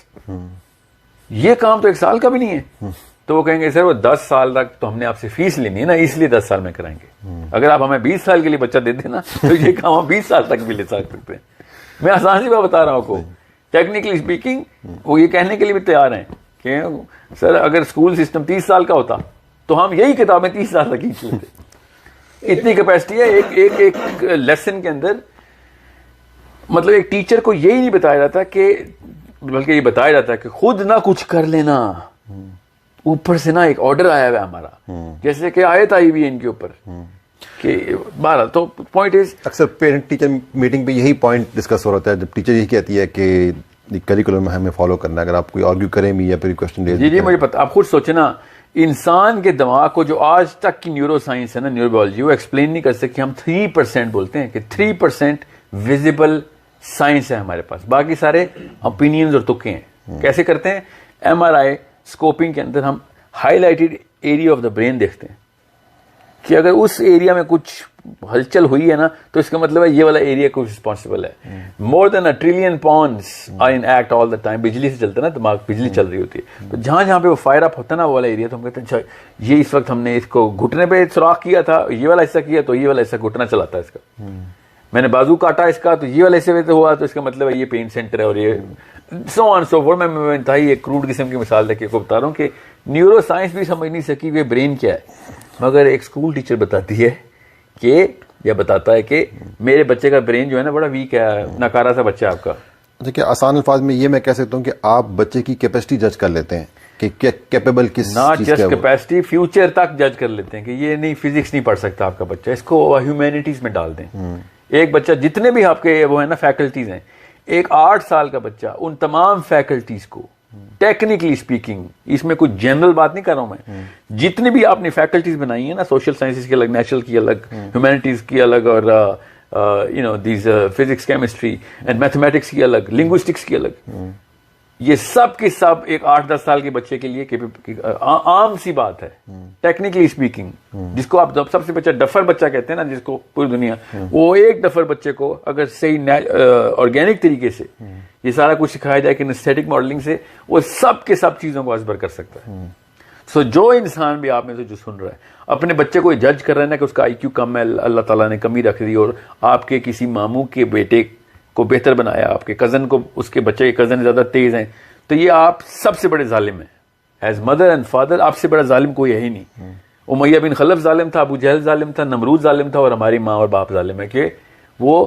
یہ کام تو 1 سال کا بھی نہیں ہے. تو وہ کہیں گے سر وہ 10 سال تک تو ہم نے آپ سے فیس لینی ہے نا, اس لیے 10 سال میں کرائیں گے. اگر آپ ہمیں 20 سال کے لیے بچہ دے دیں نا تو یہ کام ہم 20 سال تک بھی لے سکتے ہیں. میں آسان سی بات بتا رہا ہوں آپ کو. ٹیکنیکلی اسپیکنگ وہ یہ کہنے کے لیے بھی تیار ہیں کہ سر اگر اسکول سسٹم 30 سال کا ہوتا تو ہم یہی کتابیں 30 سال تک کھینچ لیتے. اتنی کیپیسٹی ہے ایک لیسن کے اندر. مطلب ایک ٹیچر کو یہی نہیں بتایا جاتا کہ, بلکہ یہ بتایا جاتا ہے کہ خود نہ کچھ کر لینا, اوپر سے نا ایک آرڈر آیا ہوا ہے ہمارا, جیسے کہ آیت آئی ہوئی ہے ان کے اوپر کہ 12. تو پوائنٹ از اکثر پیرنٹ ٹیچر میٹنگ پہ یہی پوائنٹ ڈسکس ہو رہا ہے جب ٹیچر یہی کہتی ہے کہ کریکولم ہمیں فالو کرنا ہے. اگر آپ کوئی آرگیو کریں بھی یا پھر کوشچن ریز, جی مجھے پتا, آپ خود سوچیں نا, انسان کے دماغ کو جو آج تک کی نیورو سائنس ہے نا, نیورو بایولوجی, وہ ایکسپلین نہیں کر سکتی. ہم 3% بولتے ہیں کہ 3% ویزیبل سائنس ہے ہمارے پاس, باقی سارے اوپینینز اور تکے ہیں. کیسے کرتے ہیں؟ MRI اسکوپنگ کے اندر ہم high lighted area of the brain دیکھتے ہیں کہ اگر اس ایریا میں کچھ ہلچل ہوئی ہے نا تو اس کا مطلب ہے یہ والا ایریا کچھ رسپانسبل ہے. More than 1 trillion pounds are in act all the time. بجلی سے چلتا ہے نا دماغ, بجلی چل رہی ہوتی ہے, تو جہاں پہ وہ فائر اپ ہوتا ہے نا وہ والا ایریا, تو ہم کہتے ہیں اچھا یہ اس وقت ہم نے اس کو گھٹنے پہ سوراخ کیا تھا, یہ والا حصہ کیا تو یہ والا حصہ گھٹنا چلاتا ہے اس کا. میں نے بازو کاٹا اس کا تو یہ والا حصے میں ہوا, تو اس کا مطلب ہے یہ پین سینٹر ہے, اور یہ سو آن سو فور. میں انتہائی ایک کروڈ قسم کی مثال دے کے کو بتا رہا ہوں کہ نیورو سائنس بھی سمجھ نہیں سکی کہ برین کیا ہے, مگر ایک اسکول ٹیچر بتاتی ہے کہ, یا بتاتا ہے کہ میرے بچے کا برین جو ہے نا بڑا ویک ہے, ناکارہ سا بچہ آپ کا. دیکھیے آسان الفاظ میں یہ میں کہہ سکتا ہوں کہ آپ بچے کی کیپیسٹی جج کر لیتے ہیں کہ کیپیبل کس ناٹ چیز جسٹ کا کیپیسٹی, فیوچر تک جج کر لیتے ہیں کہ یہ نہیں فزکس نہیں پڑھ سکتا آپ کا بچہ, اس کو ہیومینٹیز میں ڈال دیں. ایک بچہ جتنے بھی آپ کے وہ ہے نا فیکلٹیز ہیں, ایک 8 سال کا بچہ ان تمام فیکلٹیز کو ٹیکنیکلی اسپیکنگ, اس میں کوئی جنرل بات نہیں کر رہا ہوں میں, جتنی بھی آپ نے فیکلٹیز بنائی ہیں نا, سوشل سائنسز کی الگ, نیچرل کی الگ, ہیومینٹیز کی الگ, اور these physics chemistry and mathematics کی الگ, لنگوسٹکس کی الگ, یہ سب کے سب ایک 8-10 سال کے بچے کے لیے عام سی بات ہے ٹیکنیکلی اسپیکنگ. جس کو آپ سب سے بچہ ڈفر بچہ کہتے ہیں نا, جس کو پوری دنیا, وہ ایک ڈفر بچے کو اگر صحیح آرگینک طریقے سے یہ سارا کچھ سکھایا جائے کہ اسٹیٹک ماڈلنگ سے, وہ سب کے سب چیزوں کو ازبر کر سکتا ہے. سو جو انسان بھی آپ میں سے جو سن رہا ہے اپنے بچے کو جج کر رہا ہے نا کہ اس کا آئی کیو کم ہے, اللہ تعالیٰ نے کمی رکھ دی, اور آپ کے کسی ماموں کے بیٹے کو بہتر بنایا, آپ کے کزن کو, اس کے بچے کے کزن زیادہ تیز ہیں, تو یہ آپ سب سے بڑے ظالم ہیں. ایز مدر اینڈ فادر آپ سے بڑا ظالم کوئی ہے ہی نہیں. امیہ بن خلف ظالم تھا, ابو جہل ظالم تھا, نمرود ظالم تھا, اور ہماری ماں اور باپ ظالم ہے کہ وہ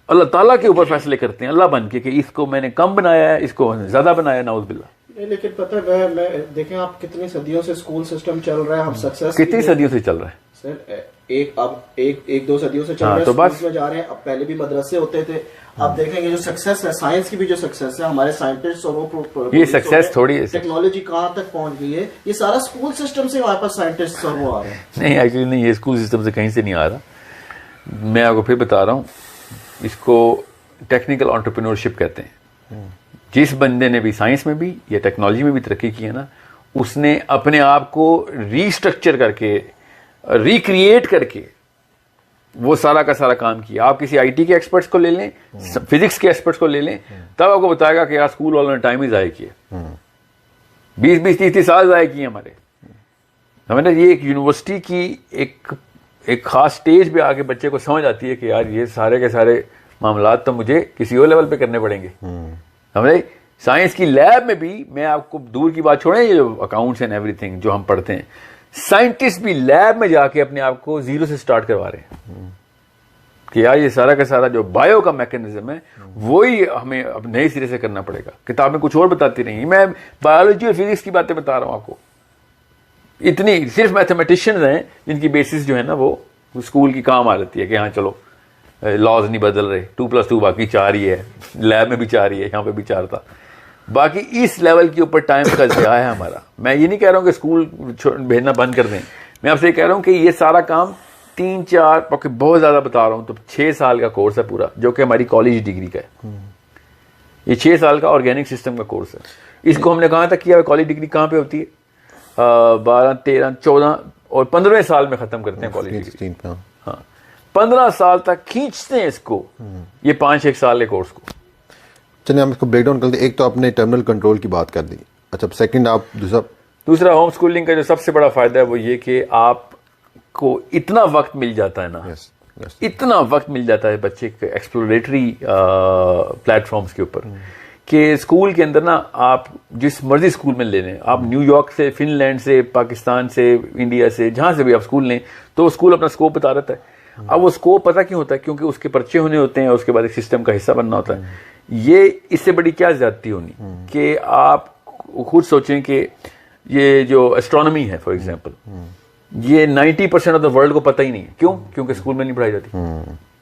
اللہ تعالیٰ کے اوپر فیصلے کرتے ہیں اللہ بن کے کہ اس کو میں نے کم بنایا ہے, اس کو زیادہ بنایا, نعوذ باللہ. لیکن پتہ ہے میں دیکھیں آپ کتنی صدیوں سے اسکول سسٹم چل رہا ہے, ہم سکسیس کتنی صدیوں سے چل رہا ہے سر, ایک دو صدیوں سے چل رہا ہے, اسکولز میں جا رہے ہیں. اب پہلے بھی مدرسے ہوتے تھے, آپ دیکھیں گے جو سکسیس ہے سائنس کی بھی, جو سکسیس ہے ہمارے سائنٹسٹ اور وہ یہ سکسیس تھوڑی ہے, ٹیکنالوجی کہاں تک پہنچ گئی ہے, یہ سارا اسکول سسٹم سے ہمارے پاس سائنٹسٹ اور وہ آ رہے ہیں. نہیں ایکچولی نہیں, یہ اسکول سسٹم سے کہیں سے نہیں آ رہا. میں آپ کو پھر بتا رہا ہوں, اس کو ٹیکنیکل انٹرپرینورشپ کہتے ہیں. جس بندے نے بھی سائنس میں بھی یا ٹیکنالوجی میں بھی ترقی کی ہے نا, اس نے اپنے آپ کو ریسٹرکچر کر کے, ریکریٹ کر کے وہ سارا کا سارا کام کیا. آپ کسی آئی ٹی کے ایکسپرٹس کو لے لیں, فزکس کے ایکسپرٹس کو لے لیں, تب آپ کو بتائے گا کہ یار اسکول والوں نے ٹائم ہی ضائع کیا, 20-30 سال ضائع کیے ہمارے. ہمیں یہ ایک یونیورسٹی کی ایک خاص سٹیج پہ آ کے بچے کو سمجھ آتی ہے کہ یار یہ سارے کے سارے معاملات تو مجھے کسی اور لیول پہ کرنے پڑیں گے. ہمیں سائنس کی لیب میں بھی, میں آپ کو دور کی بات چھوڑیں, یہ جو اکاؤنٹس اینڈ ایوری تھنگ جو ہم پڑھتے ہیں, سائنٹسٹ بھی لیب میں جا کے اپنے آپ کو زیرو سے سٹارٹ کروا رہے ہیں کہ یار یہ سارا کا سارا جو بایو کا میکینزم ہے وہی ہمیں اب نئے سرے سے کرنا پڑے گا. کتابیں کچھ اور بتاتی رہی, میں بایولوجی اور فزکس کی باتیں بتا رہا ہوں آپ کو. اتنی صرف میتھمیٹیشینز ہیں جن کی بیسس جو ہے نا وہ اسکول کی کام آ جاتی ہے کہ ہاں چلو لاز نہیں بدل رہے, 2+2 باقی 4 ہی ہے, لیب میں بھی 4 ہی ہے, یہاں پہ بھی 4 تھا. باقی اس لیول کے اوپر ٹائم کا ضیاع ہے ہمارا. میں یہ نہیں کہہ رہا ہوں کہ اسکول بھیجنا بند کر دیں, میں آپ سے یہ کہہ رہا ہوں کہ یہ سارا کام 3-4 بہت زیادہ بتا رہا ہوں تو 6 سال کا کورس ہے پورا, جو کہ ہماری کالج ڈگری کا ہے. یہ 6 سال کا آرگینک سسٹم کا کورس ہے. اس کو ہم نے کہاں تک کیا, کالج ڈگری کہاں پہ ہوتی ہے, 12, 13, 14 اور 15 سال میں ختم کرتے ہیں کالج ڈگری. ہاں 15 سال تک کھینچتے ہیں اس کو, یہ 5-6 سال کے کورس کو. چلیے ہم اس کو بریک ڈاؤن کر دیں. ایک تو آپ نے ٹرمینل کنٹرول کی بات کر دی, اچھا سیکنڈ آپ دوسرا ہوم اسکولنگ کا جو سب سے بڑا فائدہ ہے وہ یہ کہ آپ کو اتنا وقت مل جاتا ہے نا, اتنا وقت مل جاتا ہے بچے کے ایکسپلوریٹری پلیٹ فارمز کے اوپر کہ اسکول کے اندر نا آپ جس مرضی اسکول میں لے لیں, آپ نیو یارک سے, فن لینڈ سے, پاکستان سے, انڈیا سے, جہاں سے بھی آپ اسکول لیں, تو اسکول اپنا اسکوپ بتا رہتا ہے. اب وہ اسکوپ پتا کیوں ہوتا ہے, کیونکہ اس کے پرچے ہونے ہوتے ہیں اور اس کے بعد ایک سسٹم کا حصہ بننا ہوتا ہے. یہ اس سے بڑی کیا زیادتی ہونی کہ آپ خود سوچیں کہ یہ جو اسٹرانومی ہے فار ایگزامپل, یہ 90% آف دا ورلڈ کو پتہ ہی نہیں ہے. کیوں؟ کیونکہ اسکول میں نہیں پڑھائی جاتی.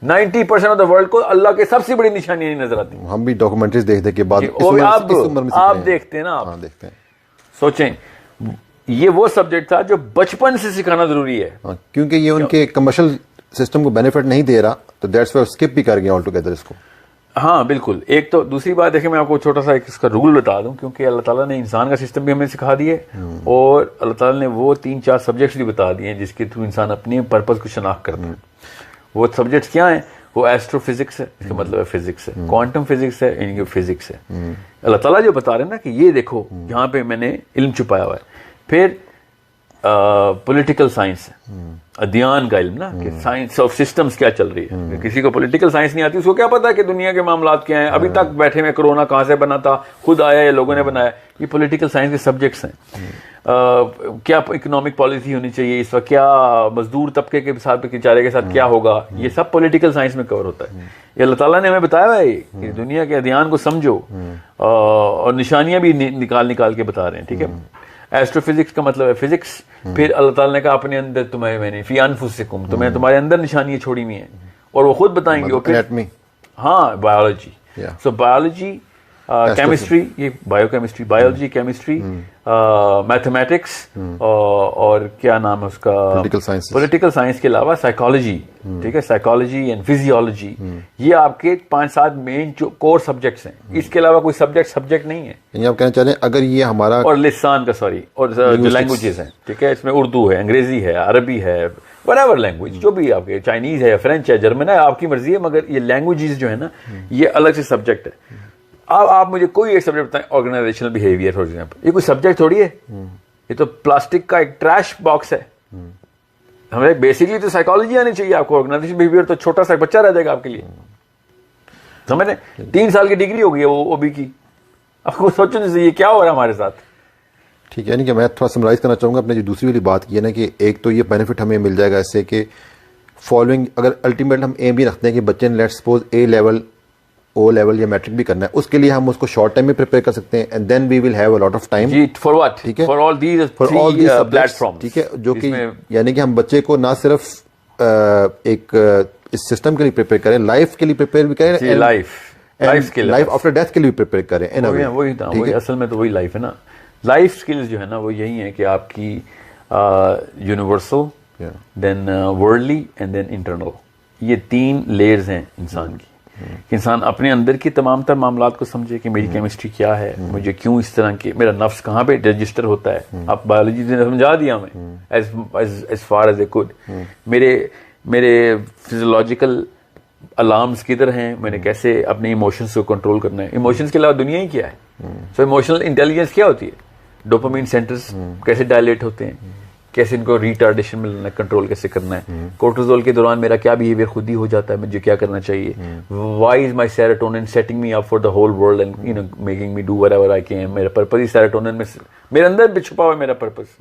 90% آف دا ورلڈ کو اللہ کے سب سے بڑی نشانیاں نہیں نظر آتی. ہم بھی ڈاکومنٹریز دیکھتے کہ بعد آپ دیکھتے ہیں نا, آپ دیکھتے ہیں. سوچیں یہ وہ سبجیکٹ تھا جو بچپن سے سکھانا ضروری ہے, کیونکہ یہ ان کے کمرشل سسٹم کو بینیفٹ نہیں دے رہا, تو دیٹس وائی اسکپ بھی کر گیا آل ٹوگیدر اس کو. ہاں بالکل. ایک تو دوسری بات دیکھیں, میں آپ کو چھوٹا سا ایک اس کا رول بتا دوں, کیونکہ اللہ تعالیٰ نے انسان کا سسٹم بھی ہمیں سکھا دیا اور اللہ تعالیٰ نے وہ 3-4 سبجیکٹس بھی بتا دیے ہیں جس کے تھرو انسان اپنے پرپز کو شناخت کرتا ہے. وہ سبجیکٹس کیا ہیں؟ وہ ایسٹرو فزکس ہے, اس کا مطلب ہے فزکس ہے, کوانٹم فزکس ہے, یعنی کہ فزکس ہے. اللہ تعالیٰ جو بتا رہے ہیں نا کہ یہ دیکھو یہاں پہ میں نے علم چھپایا ہوا ہے. پھر پولیٹیکل سائنس, ادیان کا علم نا, کہ سائنس آف سسٹمز کیا چل رہی ہے. کسی کو پولیٹیکل سائنس نہیں آتی, اس کو کیا پتا کہ دنیا کے معاملات کیا ہیں, ابھی تک بیٹھے میں کرونا کہاں سے بنا تھا, خود آیا یا لوگوں نے بنایا. یہ پولیٹیکل سائنس کے سبجیکٹس ہیں. کیا اکنامک پالیسی ہونی چاہیے اس وقت, کیا مزدور طبقے کے ساتھ بیچارے کے ساتھ کیا ہوگا, یہ سب پولیٹیکل سائنس میں کور ہوتا ہے. یہ اللہ تعالیٰ نے ہمیں بتایا ہے کہ دنیا کے ادیان کو سمجھو, اور نشانیاں بھی نکال کے بتا رہے ہیں. ٹھیک ہے. ایسٹرو فزکس کا مطلب ہے فزکس. پھر اللہ تعالیٰ نے کہا اپنے اندر تمہیں میں نے فی انفسکم تمہیں تمہارے اندر نشانیاں چھوڑی ہوئی ہیں اور وہ خود بتائیں گے. ہاں بایولوجی. سو بایولوجی, کیمسٹری, یہ bio chemistry, biology, chemistry, mathematics اور کیا نام ہے اس کا, پولیٹیکل سائنس کے علاوہ سائیکالوجی. ٹھیک ہے, سائیکالوجی اینڈ فزیولوجی, یہ آپ کے 5-7 مین کور سبجیکٹس ہیں. اس کے علاوہ کوئی سبجیکٹ نہیں ہے. یعنی آپ کہنا چاہ رہے ہیں اگر یہ ہمارا, اور لسان کا سوری, اور جو لینگویجز ہیں, ٹھیک ہے, اس میں اردو ہے, انگریزی ہے, عربی ہے, whatever لینگویج جو بھی آپ کے, چائنیز ہے, فرینچ ہے, جرمن ہے, آپ کی مرضی ہے, مگر یہ لینگویجز جو ہے نا یہ الگ سے سبجیکٹ ہے. اب آپ مجھے کوئی ایک سبجیکٹ بتائیں, آرگنائزیشنل بیہیویئر فار ایگزامپل, یہ کوئی سبجیکٹ تھوڑی ہے, یہ تو پلاسٹک کا ایک ٹریش باکس ہے. ہمیں بیسکلی تو سائیکالوجی آنی چاہیے آپ کو. آرگنائزیشن بیہیویئر تو چھوٹا سا بچہ رہ جائے گا آپ کے لیے, سمجھ رہے, 3 سال کی ڈگری ہو گئی ہے وہ او بی کی. آپ کو سوچنے سے یہ کیا ہو رہا ہے ہمارے ساتھ. ٹھیک ہے, یعنی کہ میں تھوڑا سمرائز کرنا چاہوں گا اپنے جو دوسری والی بات کی ہے نا, کہ ایک تو یہ بینیفٹ ہمیں مل جائے گا اس سے کہ فالوئنگ, اگر الٹیمیٹ ہم ایم بھی رکھتے ہیں کہ بچے نے لیٹ سپوز اے لیول, او لیول یا میٹرک بھی کرنا ہے, اس کے لیے ہم اس کو شارٹ ٹائم میں پریپیئر کر سکتے ہیں, and then we will have a lot of time. جی, فار واٹ, ٹھیک ہے, for all these platforms. ٹھیک ہے, جو کہ یعنی کہ ہم بچے کو نہ صرف ایک اس سسٹم کے لیے پریپیئر کریں, لائف کے لیے پریپیئر بھی کریں, لائف آفٹر ڈیتھ کے لیے پریپیئر کریں. وہی تھا, وہی اصل میں تو وہی لائف ہے نا. لائف اسکلز جو ہے نا وہ یہی ہے کہ آپ کی universal, then worldly and then internal, یہ 3 لیئرز ہیں انسان کی. کہ انسان اپنے اندر کی تمام تر معاملات کو سمجھے کہ میری کیمسٹری کیا ہے, مجھے کیوں اس طرح کی, میرا نفس کہاں پہ رجسٹر ہوتا ہے. اب بایولوجی نے سمجھا دیا ہمیں as far as a code. میرے فزیولوجیکل الارمز کدھر ہیں, میں نے کیسے اپنے ایموشنز کو کنٹرول کرنا ہے. ایموشنز کے علاوہ دنیا ہی کیا ہے. سو ایموشنل انٹیلیجنس کیا ہوتی ہے, ڈوپامین سینٹرز کیسے ڈائلیٹ ہوتے ہیں, کیسے ان کو ریٹارڈیشن میں کنٹرول کیسے کرنا ہے, کورٹیزول کے دوران میرا کیا بیہیویئر خود ہی ہو جاتا ہے, مجھے کیا کرنا چاہیے, why is my serotonin setting me up for the whole world and you know making me do whatever I can. میرا پرپز ہی سیروٹونن میں, میرے اندر بھی چھپا ہوا ہے میرا پرپز.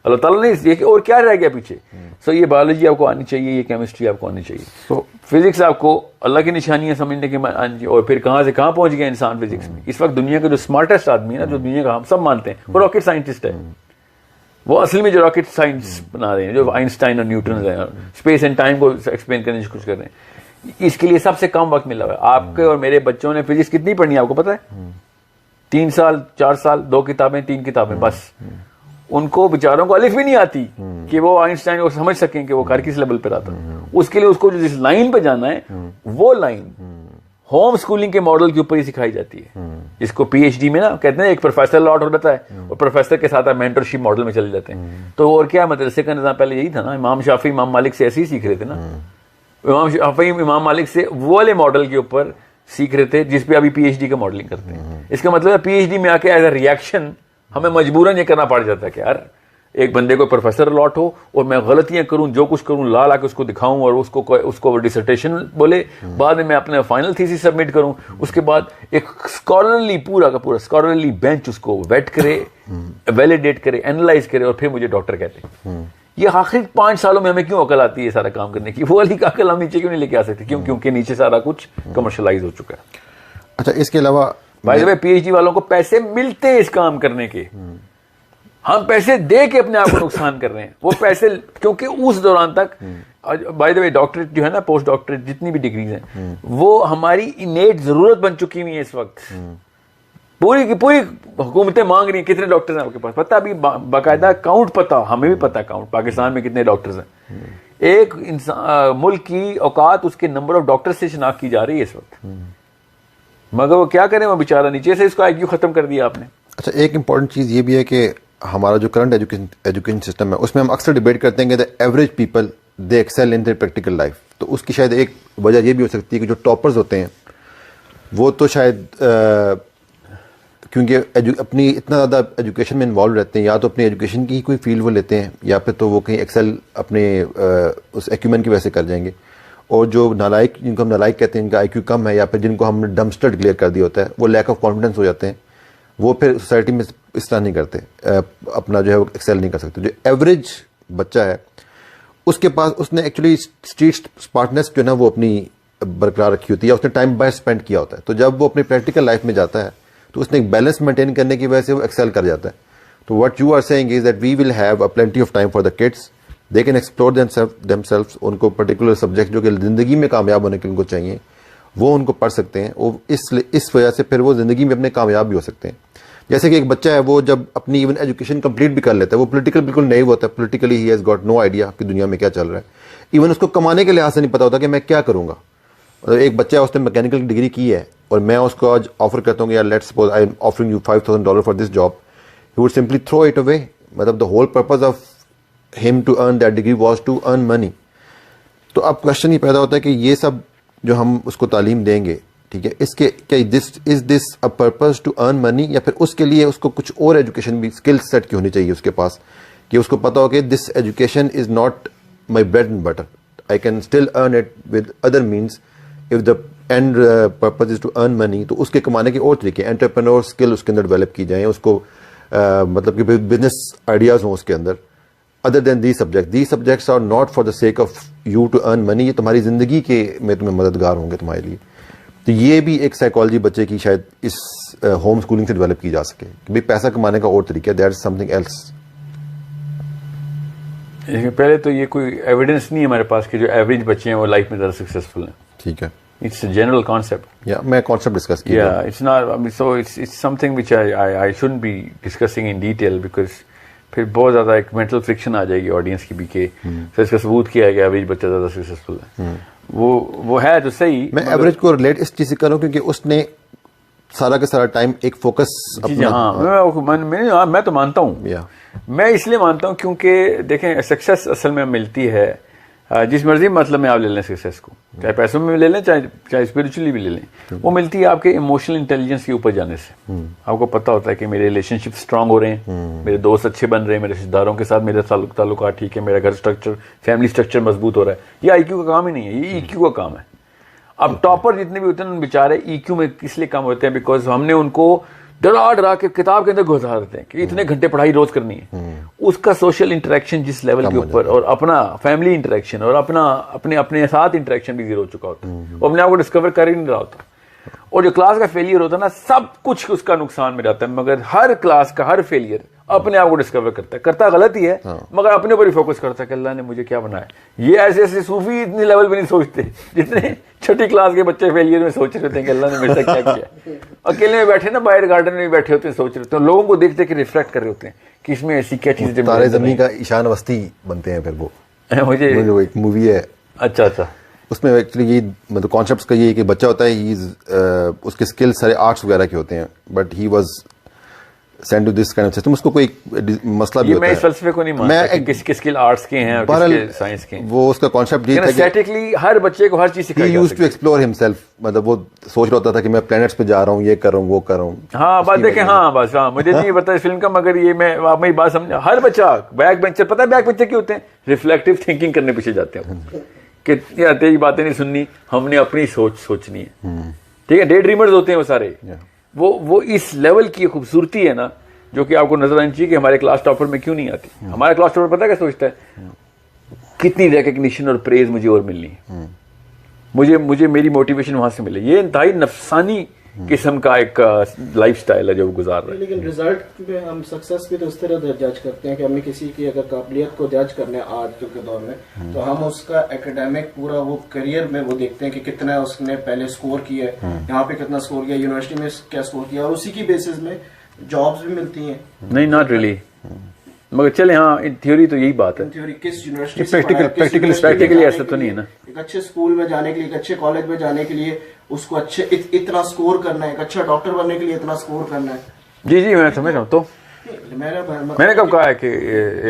اللہ تعالیٰ نے یہ کہ اور کیا رہ گیا پیچھے. سو یہ بایولوجی آپ کو آنی چاہیے, یہ کیمسٹری آپ کو آنی چاہیے, سو فزکس آپ کو اللہ کی نشانیاں سمجھنے کے آنی. اور پھر کہاں سے کہاں پہنچ گیا انسان فزکس میں. اس وقت دنیا کا جو اسمارٹسٹ آدمی ہے نا, جو دنیا کا ہم سب مانتے ہیں, وہ راکٹ سائنٹسٹ ہے. وہ اصل میں جو راکٹ سائنس بنا رہے ہیں, جو آئنسٹائن اور نیوٹن ہیں, اسپیس اینڈ ٹائم کو ایکسپلین کرنے کی کوشش کر رہے ہیں, اس کے لیے سب سے کم وقت ملا ہوا ہے. آپ کے اور میرے بچوں نے فزکس کتنی پڑھنی ہے آپ کو پتا ہے؟ 3 سال 4 سال, 2 کتابیں 3 کتابیں بس. ان کو بیچاروں کو الف بھی نہیں آتی کہ وہ آئنسٹائن کو سمجھ سکیں کہ وہ کر کس لیول پہ رہتا. اس کے لیے اس کو جو جس لائن پہ جانا ہے وہ لائن ہوم اسکولنگ کے ماڈل کے اوپر ہی سکھائی جاتی ہے, جس کو پی ایچ ڈی میں نا کہتے ہیں ایک پروفیسر لاٹ ہو جاتا ہے اور پروفیسر کے ساتھ آپ مینٹرشپ ماڈل میں چلے جاتے ہیں. تو اور کیا مدرسے کا نظام پہلے یہی تھا نا, امام شافعی امام مالک سے ایسے ہی سیکھ رہے تھے نا. امام شافعی امام مالک سے وہ والے ماڈل کے اوپر سیکھ رہے تھے جس پہ ابھی پی ایچ ڈی کا ماڈلنگ کرتے ہیں. اس کا مطلب ہے پی ایچ ڈی میں آ کے ایز اے ریئیکشن ہمیں مجبوراً یہ کرنا پڑ جاتا ہے کہ یار ایک بندے کو پروفیسر الاٹ ہو اور میں غلطیاں کروں, جو کچھ کروں لا لا کے اس کو دکھاؤں اور اس کو ڈسرٹیشن بولے, بعد میں اپنے فائنل تھیسس سبمٹ کروں, اس کے بعد ایک اسکالرلی پورا کا پورا اسکالرلی بینچ اس کو ویٹ کرے, ویلیڈیٹ کرے, اینالائز کرے اور پھر مجھے ڈاکٹر کہتے ہیں. یہ آخری 5 سالوں میں ہمیں کیوں عقل آتی ہے سارا کام کرنے کی؟ وہ والی عقل ہم نیچے کیوں نہیں لے کے آ سکتے؟ کیونکہ نیچے سارا کچھ کمرشلائز ہو چکا ہے. اچھا, اس کے علاوہ by the way P H D والوں کو پیسے ملتے ہیں اس کام کرنے کے, ہم پیسے دے کے اپنے آپ کو نقصان کر رہے ہیں. وہ پیسے کیونکہ اس دوران تک بائی دا وے ڈاکٹریٹ جو ہے نا, پوسٹ ڈاکٹریٹ جتنی بھی ڈگریز ہیں وہ ہماری انیٹ ضرورت بن چکی ہوئی ہے اس وقت. پوری کی پوری حکومتیں مانگ رہی ہیں. کتنے ڈاکٹرز ہیں آپ کے پاس پتہ؟ ابھی باقاعدہ کاؤنٹ پتہ, ہمیں بھی پتہ کاؤنٹ پاکستان میں کتنے ڈاکٹرز ہیں. ایک ملک کی اوقات اس کے نمبر آف ڈاکٹر سے شناخت کی جا رہی ہے اس وقت, مگر وہ کیا کریں, وہ بیچارہ نیچے سے اس کو آئی کیو ختم کر دیا آپ نے. اچھا, ایک امپورٹنٹ چیز یہ بھی ہے کہ ہمارا جو کرنٹ ایجوکیشن سسٹم ہے اس میں ہم اکثر ڈیبیٹ کرتے ہیں کہ the average people they excel in their practical life. تو اس کی شاید ایک وجہ یہ بھی ہو سکتی ہے کہ جو ٹاپرز ہوتے ہیں وہ تو شاید کیونکہ اپنی اتنا زیادہ ایجوکیشن میں انوالو رہتے ہیں, یا تو اپنی ایجوکیشن کی ہی کوئی فیلڈ وہ لیتے ہیں, یا پھر تو وہ کہیں ایکسل اپنے اس ایکیومن کی وجہ سے کر جائیں گے. اور جو نالائق, جن کو ہم نالائق کہتے ہیں, جن کا آئی کیو کم ہے, یا پھر جن کو ہم نے ڈمپسٹر ڈکلیئر کر دیا ہوتا ہے, وہ لیک آف کانفیڈنس ہو جاتے ہیں, وہ پھر سوسائٹی میں اس طرح نہیں کرتے, اپنا جو ہے وہ ایکسل نہیں کر سکتے. جو ایوریج بچہ ہے اس کے پاس, اس نے ایکچولی اسٹریٹ اسمارٹنیس جو ہے نا وہ اپنی برقرار رکھی ہوتی ہے, یا اس نے ٹائم باہر اسپینڈ کیا ہوتا ہے. تو جب وہ اپنی پریکٹیکل لائف میں جاتا ہے تو اس نے ایک بیلنس مینٹین کرنے کی وجہ سے وہ ایکسل کر جاتا ہے. تو what you are saying is that we will have a plenty of time for the kids. They can explore themselves. ان کو پرٹیکولر سبجیکٹ جو کہ زندگی میں کامیاب ہونے کے ان کو چاہیے وہ ان کو پڑھ سکتے ہیں. وہ اس وجہ سے پھر وہ زندگی میں اپنے کامیاب بھی ہو سکتے ہیں. جیسے کہ ایک بچہ ہے وہ جب اپنی ایون ایجوکیشن کمپلیٹ بھی کر لیتا ہے, وہ پولیٹیکل بالکل نہیں ہوتا ہے, politically he has got no idea کہ دنیا میں کیا چل رہا ہے. ایون اس کو کمانے کے لحاظ سے نہیں پتا ہوتا کہ میں کیا کروں گا. ایک بچہ ہے اس نے میکینیکل ڈگری کی ہے اور میں اس کو آج آفر کرتا ہوں کہ یار let's suppose I am offering you $5,000 for this job, he would simply throw it away. مطلب the whole purpose of him to earn that degree was to earn money. تو اب کوشچن یہ پیدا ہوتا ہے کہ یہ سب جو ہم اس کو تعلیم دیں گے, ٹھیک ہے, اس کے کیا از دس اے پرپز ٹو ارن منی, یا پھر اس کے لیے اس کو کچھ اور ایجوکیشن بھی اسکل سیٹ کی ہونی چاہیے اس کے پاس, کہ اس کو پتا ہو کہ this education is not my bread and butter, I can still earn it with other means if the end purpose is to earn money. تو اس کے کمانے کے اور طریقے, انٹرپرینور اسکل اس کے اندر ڈیولپ کی جائیں, اس کو مطلب کہ بزنس آئیڈیاز ہوں اس کے اندر. Other than these subjects are not for the sake of you to earn money, یہ تمہاری زندگی کے میں تمہیں مددگار ہوں گے تمہارے لیے. تو یہ بھی ایک سائیکالوجی بچے کی شاید اس ہوم اسکولنگ سے ڈیولپ کی جا سکے کہ بھائی پیسہ کمانے کا اور طریقہ, that is something else. پہلے تو یہ کوئی ایویڈنس نہیں ہے ہمارے پاس کہ جو ایوریج بچے ہیں وہ لائف میں زیادہ سکسیزفل ہیں. ٹھیک ہے, اٹس اے جنرل کانسیپٹ. یا میں کانسیپٹ ڈسکس کیا, it's not, so it's something which I shouldn't be discussing in detail, because پھر بہت زیادہ ایک مینٹل فرکشن آ جائے گی آڈینس کی بھی کہ پھر اس کا ثبوت کیا ہے کہ ایوریج بچہ زیادہ سکسیزفل ہے. وہ ہے تو صحیح. میں ایوریج کو ریلیٹ اس چیز سے کروں کیونکہ اس نے سارا کا سارا ٹائم ایک فوکس. ہاں میں تو مانتا ہوں, میں اس لیے مانتا ہوں کیونکہ دیکھیں سکسیس اصل میں ملتی ہے جس مرضی مطلب میں آپ لے لیں سکسیس کو, چاہے پیسوں میں لے لیں چاہے اسپرچولی بھی لے لیں, وہ ملتی ہے آپ کے ایموشنل انٹیلیجنس کے اوپر جانے سے. آپ کو پتا ہوتا ہے کہ میرے ریلیشن شپ اسٹرانگ ہو رہے ہیں, میرے دوست اچھے بن رہے ہیں, میرے رشتے داروں کے ساتھ میرے تعلقات ٹھیک ہے, میرا گھر اسٹرکچر فیملی اسٹرکچر مضبوط ہو رہا ہے. یہ آئی کیو کا کام ہی نہیں ہے, یہ ای کیو کا کام ہے. اب ٹاپر جتنے بھی ہوتے ہیں بیچارے ای کیو میں اس لیے کم ہوتے ہیں بیکاز ہم نے ان کو ڈرا کے کتاب کے اندر گھسا دیتے ہیں کہ اتنے گھنٹے پڑھائی روز کرنی ہے. اس کا سوشل انٹریکشن جس لیول کے اوپر اور اپنا فیملی انٹریکشن اور اپنے ساتھ انٹریکشن بھی زیرو ہو چکا ہوتا ہے, وہ اپنے آپ کو ڈسکور کر ہی نہیں رہا ہوتا. اور جو کلاس کا فیلئر ہوتا ہے نا, سب کچھ اس کا نقصان میں جاتا ہے, مگر ہر کلاس کا ہر فیلئر اپنے آپ کو ڈسکور کرتا ہے غلط ہی ہے, مگر اپنے اوپر ہی فوکس کرتا ہے کہ اللہ نے مجھے کیا بنایا. یہ ایسے صوفی اتنی لیول پہ نہیں سوچتے جتنے چھوٹی کلاس کے بچے فیلئر میں سوچ رہے ہوتے ہیں کہ اللہ نے میرے ساتھ کیا کیا. اکیلے میں بیٹھے نا باہر گارڈن میں بیٹھے ہوتے ہیں, سوچ رہے ہوتے ہیں, لوگوں کو دیکھتے کہ ریفلیکٹ کر رہے ہوتے ہیں کہ اس میں ایسی کیا چیزیں. تارے زمین کا ایشان وسطی بنتے ہیں پھر وہ. مجھے ایک مووی ہے, اچھا اس میں ایکچولی یہ مطلب کانسیپٹس کا یہ کہ بچہ ہوتا ہے, اس کے اسکل سارے آرٹس وغیرہ کے ہوتے ہیں, but he was sent to this kind of system. اس کو کوئی مسئلہ بھی ہوتا ہے. میں اس فلسفے کو نہیں مانتا کہ کس کے اسکل آرٹس کے ہیں اور کس کے سائنس کے ہیں. وہ اس کا کانسیپٹ یہ تھا کہ اسٹیٹکلی ہر بچے کو ہر چیز سکھائی جا سکتی ہے. He used to explore himself, مطلب وہ سوچ رہا ہوتا تھا کہ میں پلینٹس پہ جا رہا ہوں, یہ کر رہا ہوں, وہ کر رہا ہوں. ہاں بات دیکھیں, ہاں بس ہاں مجھے نہیں پتا اس فلم کا, مگر یہ میں آپ میری بات سمجھا. ہر بچہ بیک بینچر, پتا ہے بیک بینچر کیا ہوتے ہیں, ریفلیکٹیو تھنکنگ کرنے پیچھے جاتے ہیں کہ یار تیری باتیں نہیں سننی, ہم نے اپنی سوچنی ہے. ٹھیک ہے, ڈے ڈریمرز ہوتے ہیں وہ سارے. وہ اس لیول کی خوبصورتی ہے نا جو کہ آپ کو نظر آنی چاہیے کہ ہمارے کلاس ٹاپر میں کیوں نہیں آتی. ہمارا کلاس ٹاپر پتہ کیا سوچتا ہے, کتنی ریکگنیشن اور پریز مجھے اور ملنی ہے, مجھے میری موٹیویشن وہاں سے ملے. یہ انتہائی نفسانی قسم کا ایک لائف سٹائل ہے جو وہ گزار رہا ہے. لیکن ریزلٹ میں ہم سکسیس بھی تو اس طرح جج کرتے ہیں کہ ہمیں کسی کی اگر قابلیت کو جج کرنا ہے آج کے دور میں, تو ہم اس کا اکیڈیمک پورا وہ کریئر میں وہ دیکھتے ہیں کہ کتنا اس نے پہلے اسکور کیا ہے, یہاں پہ کتنا اسکور کیا, یونیورسٹی میں کیا اسکور کیا, اور اسی کی بیسس میں جابس بھی ملتی ہیں. نہیں, ناٹ ریلی, مگر چلے ہاں ان تھیوری تو یہی بات ہے. کس یونیورسٹی پریکٹیکلی ایسا تو نہیں ہے نا. ایک اچھے اسکول میں جانے کے لیے, ایک اچھے کالج میں جانے کے لیے اس کو اچھے اتنا اسکور کرنا ہے, ایک اچھا ڈاکٹر بننے کے لیے اتنا اسکور کرنا ہے. جی میں سمجھ رہا ہوں. تو میں نے کب کہا ہے کہ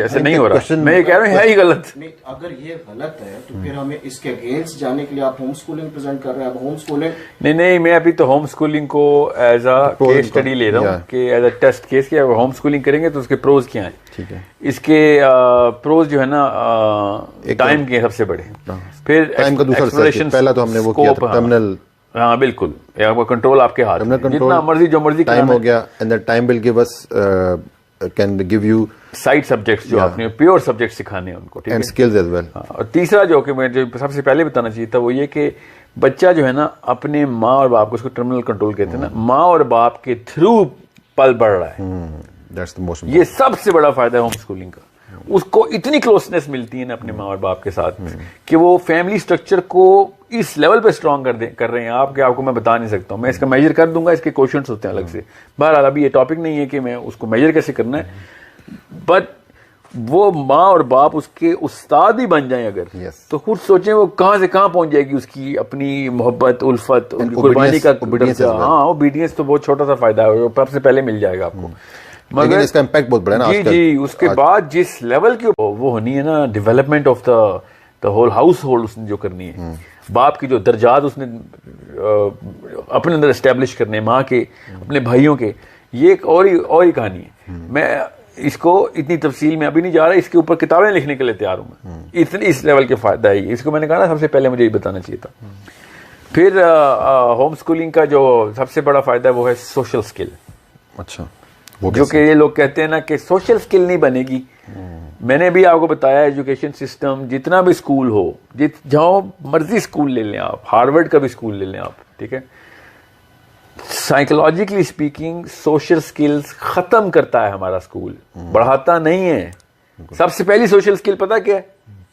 ایسے نہیں ہو رہا, میں یہ کہہ رہا ہوں ہے ہی غلط. اگر یہ غلط ہے تو پھر ہمیں اس کے اگینسٹ جانے کے لیے آپ ہوم اسکولنگ پریزنٹ کر رہے ہیں. اب ہوم اسکولنگ نہیں, میں ابھی تو ہوم اسکولنگ کو ایز اے کیس اسٹڈی لے رہا ہوں کہ ایز اے ٹیسٹ کیس کہ اگر ہوم اسکولنگ کریں گے تو اس کے پروز کیا ہیں. ٹھیک ہے, اس کے پروز جو ہے نا ٹائم کے سب سے بڑے, پھر ٹائم کا دوسرا, پہلا تو ہم نے وہ کیا تھا ٹرمینل. ہاں بالکل, کنٹرول آپ کے ہاتھ, جتنا مرضی جو مرضی ٹائم ہو گیا, and that time will give اس can give you side subjects جو آپ نے پیور سبجیکٹ سکھانے ہیں ان کو, ٹھیک ہے, and skills as well. اور تیسرا جو کہ مجھے سب سے پہلے بتانا چاہیے تھا وہ یہ کہ بچہ جو ہے نا اپنے ماں اور باپ کو, اس کو ٹرمینل کنٹرول کہتے ہیں نا, ماں اور باپ کے تھرو پل بڑھ رہا ہے. That's the most یہ سب سے بڑا فائدہ ہے ہوم اسکولنگ کا. اس کو اتنی کلوزنس ملتی ہے نا اپنے ماں اور باپ کے ساتھ کہ وہ فیملی اسٹرکچر کو اس لیول پہ اسٹرانگ کر رہے ہیں آپ کہ آپ کو میں بتا نہیں سکتا ہوں. میں اس کا میجر کر دوں گا, اس کے کوشچنس ہوتے ہیں الگ سے. بہرحال ابھی یہ ٹاپک نہیں ہے کہ میں اس کو میجر کیسے کرنا ہے, بٹ وہ ماں اور باپ اس کے استاد ہی بن جائیں اگر, تو خود سوچیں وہ کہاں سے کہاں پہنچ جائے گی اس کی اپنی محبت, الفت, قربانی کا. ہاں اوبیڈینس تو بہت چھوٹا سا فائدہ ہے, سب سے پہلے مل جائے گا آپ کو, مگر اس کا امپیکٹ بہت بڑا ہے. جی اس کے بعد جس لیول کی وہ ہونی ہے نا development of the whole household اس نے جو کرنی ہے, باپ کی جو درجات اس نے اپنے اندر اسٹیبلش کرنے, ماں کے, اپنے بھائیوں کے, یہ ایک اور ہی کہانی ہے. میں اس کو اتنی تفصیل میں ابھی نہیں جا رہا, اس کے اوپر کتابیں لکھنے کے لیے تیار ہوں میں. اس لیول کے فائدہ ہے, اس کو میں نے کہا نا سب سے پہلے مجھے یہ بتانا چاہیے تھا. پھر ہوم اسکولنگ کا جو سب سے بڑا فائدہ ہے وہ ہے سوشل اسکل. اچھا, جو کہ یہ لوگ کہتے ہیں نا کہ سوشل اسکل نہیں بنے گی. میں نے بھی آپ کو بتایا ایجوکیشن سسٹم جتنا بھی اسکول ہو, جہاں مرضی اسکول لے لیں آپ, ہارورڈ کا بھی اسکول لے لیں آپ, ٹھیک ہے, سائیکولوجیکلی اسپیکنگ سوشل اسکلز ختم کرتا ہے ہمارا اسکول, بڑھاتا نہیں ہے. سب سے پہلی سوشل اسکل پتا کیا ہے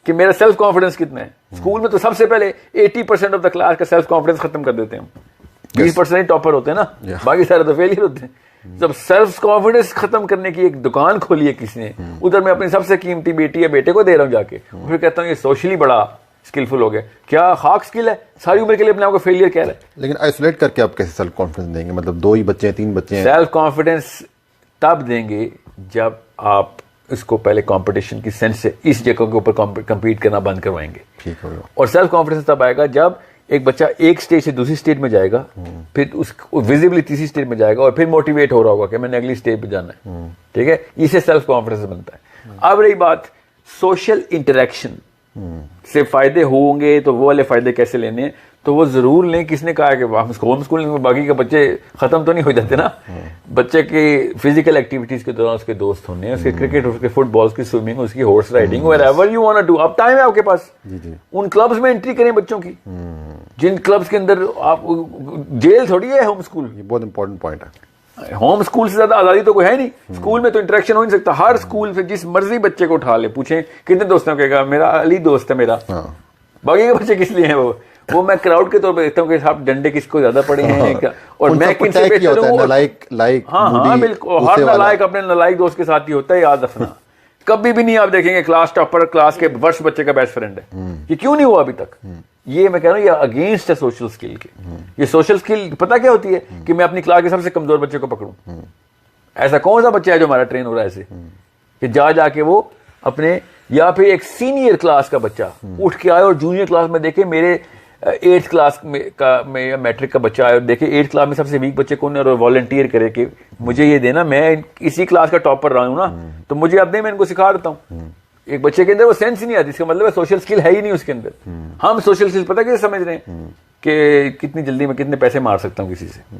کہ میرا سیلف کانفیڈنس کتنا ہے. اسکول میں تو سب سے پہلے 80% آف دا کلاس کا سیلف کانفیڈنس ختم کر دیتے ہیں ہم. 20% ٹاپر ہوتے ہیں نا, باقی سارے تو فیلئر ہوتے ہیں. جب سیلف کانفیڈنس ختم کرنے کی ایک دکان کھولی ہے کسی نے, ادھر میں اپنی سب سے قیمتی بیٹی یا بیٹے کو دے رہا ہوں جا کے, پھر کہتا ہوں یہ سوشلی بڑا اسکلفل ہو گیا. کیا خاک اسکل ہے, ساری عمر کے لیے اپنے آپ کو فیلئر کہہ رہا ہے. لیکن آئسولیٹ کر کے آپ کیسے سیلف کانفیڈنس دیں گے؟ مطلب 2 ہی بچے ہیں, 3 بچے ہیں. سیلف کانفیڈنس تب دیں گے جب آپ اس کو پہلے کمپٹیشن کی سینس سے اس جگہ کے اوپر کمپیٹ کرنا بند کروائیں گے. ٹھیک ہوگا. اور سیلف کانفیڈنس تب آئے گا جب ایک بچہ ایک اسٹیج سے دوسری اسٹیج میں جائے گا, پھر اس ویزیبلی تیسری اسٹیج میں جائے گا, اور پھر موٹیویٹ ہو رہا ہوگا کہ میں نے اگلی اسٹیج پہ جانا ہے. ٹھیک ہے, اسے سیلف کانفیڈنس بنتا ہے. اب رہی بات سوشل انٹریکشن سے فائدے ہوں گے, تو وہ والے فائدے کیسے لینے ہیں, تو وہ ضرور لیں. کس نے کہا کہ ہوم اسکولنگ میں باقی کے بچے ختم تو نہیں ہو جاتے نا. بچے کی فزیکل ایکٹیویٹیز کے دوران اس کے دوست ہونے, اس کے کرکٹ, اس کے فٹ بال, اس کی سوئمنگ, اس کی horse riding, wherever you wanna do. اب ٹائم ہے آپ کے پاس, ان کلبز میں انٹری کریں بچوں کی, جن کلبز کے اندر آپ, جیل تھوڑی ہے ہوم اسکول. یہ بہت امپورٹنٹ پوائنٹ ہے. ہوم اسکول سے زیادہ آزادی تو کوئی ہے نہیں. اسکول میں تو انٹریکشن ہو نہیں سکتا. ہر اسکول سے جس مرضی بچے کو اٹھا لے, پوچھیں کتنے دوستوں کہے گا میرا علی دوست ہے میرا, باقی کے بچے کس لیے ہیں. وہ میں کراؤڈ کے طور پہ دیکھتا ہوں کہ صاحب ڈنڈے کس کو زیادہ پڑے ہیں, اور میں کن سے بہتر ہوں. ہاں بالکل, ہر نالائق اپنے نالائق دوست کے ساتھ ہی ہوتا ہے, یاد رکھنا. کبھی بھی نہیں آپ دیکھیں گے کلاس ٹاپر کلاس کے ورسٹ بچے کا بیسٹ فرینڈ ہے. یہ کیوں نہیں ہوا ابھی تک؟ یہ میں کہہ رہا ہوں یہ اگینسٹ ہے سوشل اسکل کے. یہ سوشل اسکل پتہ کیا ہوتی ہے کہ میں اپنی کلاس کے سب سے کمزور بچے کو پکڑوں. ایسا کون سا بچہ ہے جو ہمارا ٹرین ہو رہا ہے ایسے کہ جا کے وہ اپنے, یا پھر ایک سینئر کلاس کا بچہ اٹھ کے آئے اور جونیئر کلاس میں دیکھے میرے 8th کلاس میں یا میٹرک کا بچہ آئے اور دیکھے 8th کلاس میں سب سے ویک بچے کون ہے, اور والنٹیئر کرے کہ مجھے یہ دینا, میں اسی کلاس کا ٹاپر رہا ہوں نا, تو مجھے اب دے, میں ان کو سکھا دیتا ہوں. ایک بچے کے اندر وہ سینس ہی نہیں آتی. اس کا مطلب ہے سوشل اسکل ہے ہی نہیں اس کے اندر. ہم سوشل اسکل پتہ کیسے سمجھ رہے ہیں کہ کتنی جلدی میں کتنے پیسے مار سکتا ہوں کسی سے.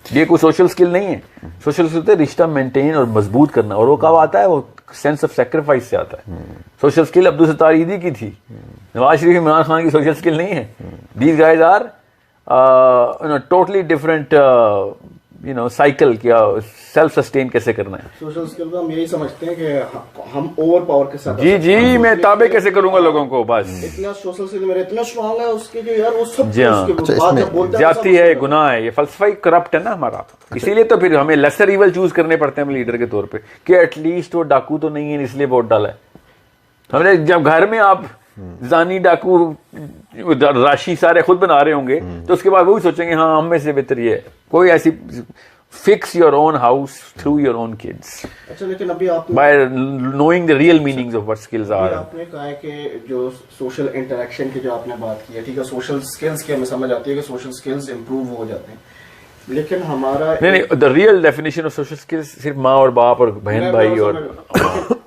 یہ کوئی سوشل اسکل نہیں ہے. سوشل اسکل ہے رشتہ مینٹین اور مضبوط کرنا, اور وہ کب آتا ہے, وہ سینس آف سیکریفائس سے آتا ہے. سوشل اسکل عبدالستار ایدھی کی تھی, نواز شریف عمران خان کی سوشل اسکل نہیں ہے. These guys are totally different cycle, کیا سیلف سسٹین کیسے کرنا ہے. سوشل اسکل کو ہم یہی سمجھتے ہیں کہ ہم اوور پاور کے ساتھ, جی میں تابع کیسے کروں گا لوگوں کو, بس اتنا سوشل اسکل میرا اتنا اسٹرانگ ہے اس کے کہ یار وہ سب زیادتی ہے, گناہ ہے, یہ فلسفہ کرپٹ ہے نا ہمارا. اسی لیے تو پھر ہمیں لیسر ایول چوز کرنے پڑتے ہیں لیڈر کے طور پہ کہ ایٹ لیسٹ وہ ڈاکو تو نہیں ہے اس لیے ووٹ ڈالا ہے. ہم نے جب گھر میں آپ زانی ڈاکو راشی سارے خود بنا رہے ہوں گے, تو اس کے بعد وہی سوچیں گے ہاں ہم میں سے بہتر یہ ہے. کوئی ایسی fix your own house through your own kids. اچھا, لیکن ابھی آپ by knowing the real meanings of what skills are. آپ نے کہا ہے کہ جو سوشل انٹریکشن کی جو آپ نے بات کی ہے, ٹھیک ہے, سوشل اسکلز کی ہمیں سمجھ آتی ہے کہ سوشل اسکلز امپروو ہو جاتے ہیں, لیکن ہمارا نہیں, the real definition of social skills صرف ماں اور باپ اور بہن بھائی اور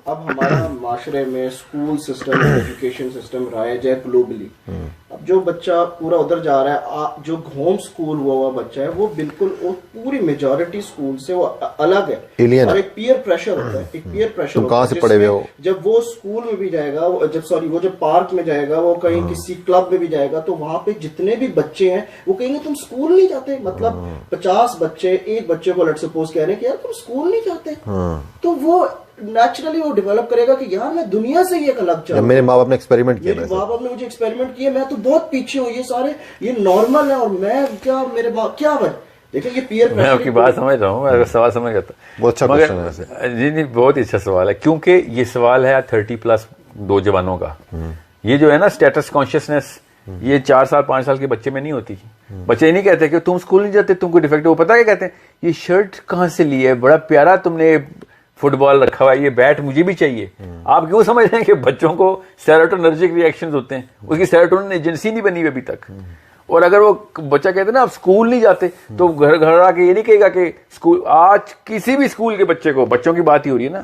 اب ہمارا معاشرے میں اسکول سسٹم ایجوکیشن سسٹم رائج ہے گلوبلی. اب جو بچہ پورا ادھر جا رہا ہے, جو ہوم اسکول ہوا بچہ ہے وہ بالکل پوری میجورٹی اسکول سے وہ الگ ہے, اور ایک پیئر پریشر ہوتا ہے, ایک پیئر پریشر ہوتا ہے. پڑے ہوئے ہو, جب وہ اسکول میں بھی جائے گا, وہ جب پارک میں جائے گا, وہ کہیں کسی کلب میں بھی جائے گا, تو وہاں پہ جتنے بھی بچے ہیں وہ کہیں گے تم اسکول نہیں جاتے. مطلب 50 بچے ایک بچے کو لیٹس سپوز کہہ رہے ہیں کہ یار تم اسکول نہیں جاتے, تو وہ نیچرلی وہ ڈیولپ کرے گا کہ یار میں دنیا سے یہ الگ چاہتا ہوں. میرے ماں باپ نے ایکسپیریمنٹ کیا, میرے ماں باپ نے مجھے ایکسپیریمنٹ کیا, میں تو بہت پیچھے ہوں, یہ سارے یہ نارمل ہے, اور میں کیا میرے ماں کیا دیکھیں یہ پیئر. میں آپ کی بات سمجھ رہا ہوں, میں سوال سمجھ گیا تھا. بہت اچھا کوسچن ہے ویسے. جی بہت ہی اچھا سوال ہے, کیونکہ یہ سوال ہے 30+ دو جوانوں کا. یہ جو ہے نا اسٹیٹس کانشیسنس, یہ 4 سال 5 سال کے بچے میں نہیں ہوتی. بچے یہ نہیں کہتے کہ تم اسکول نہیں جاتے, تم کو ڈیفیکٹ. وہ پتا کیا کہتے ہیں, یہ شرٹ کہاں سے لی ہے, بڑا پیارا تم نے فٹ بال رکھا ہوا ہے, یہ بیٹ مجھے بھی چاہیے. آپ کیوں سمجھ رہے ہیں کہ بچوں کو سیروٹونرجک ری ایکشنز ہوتے ہیں, اس کی سیروٹونن ایجنسی نہیں بنی ہوئی ابھی تک. اور اگر وہ بچہ کہتے ہیں نا آپ اسکول نہیں جاتے, تو گھر آ کے یہ نہیں کہے گا کہ اسکول, آج کسی بھی اسکول کے بچے کو, بچوں کی بات ہی ہو رہی ہے نا,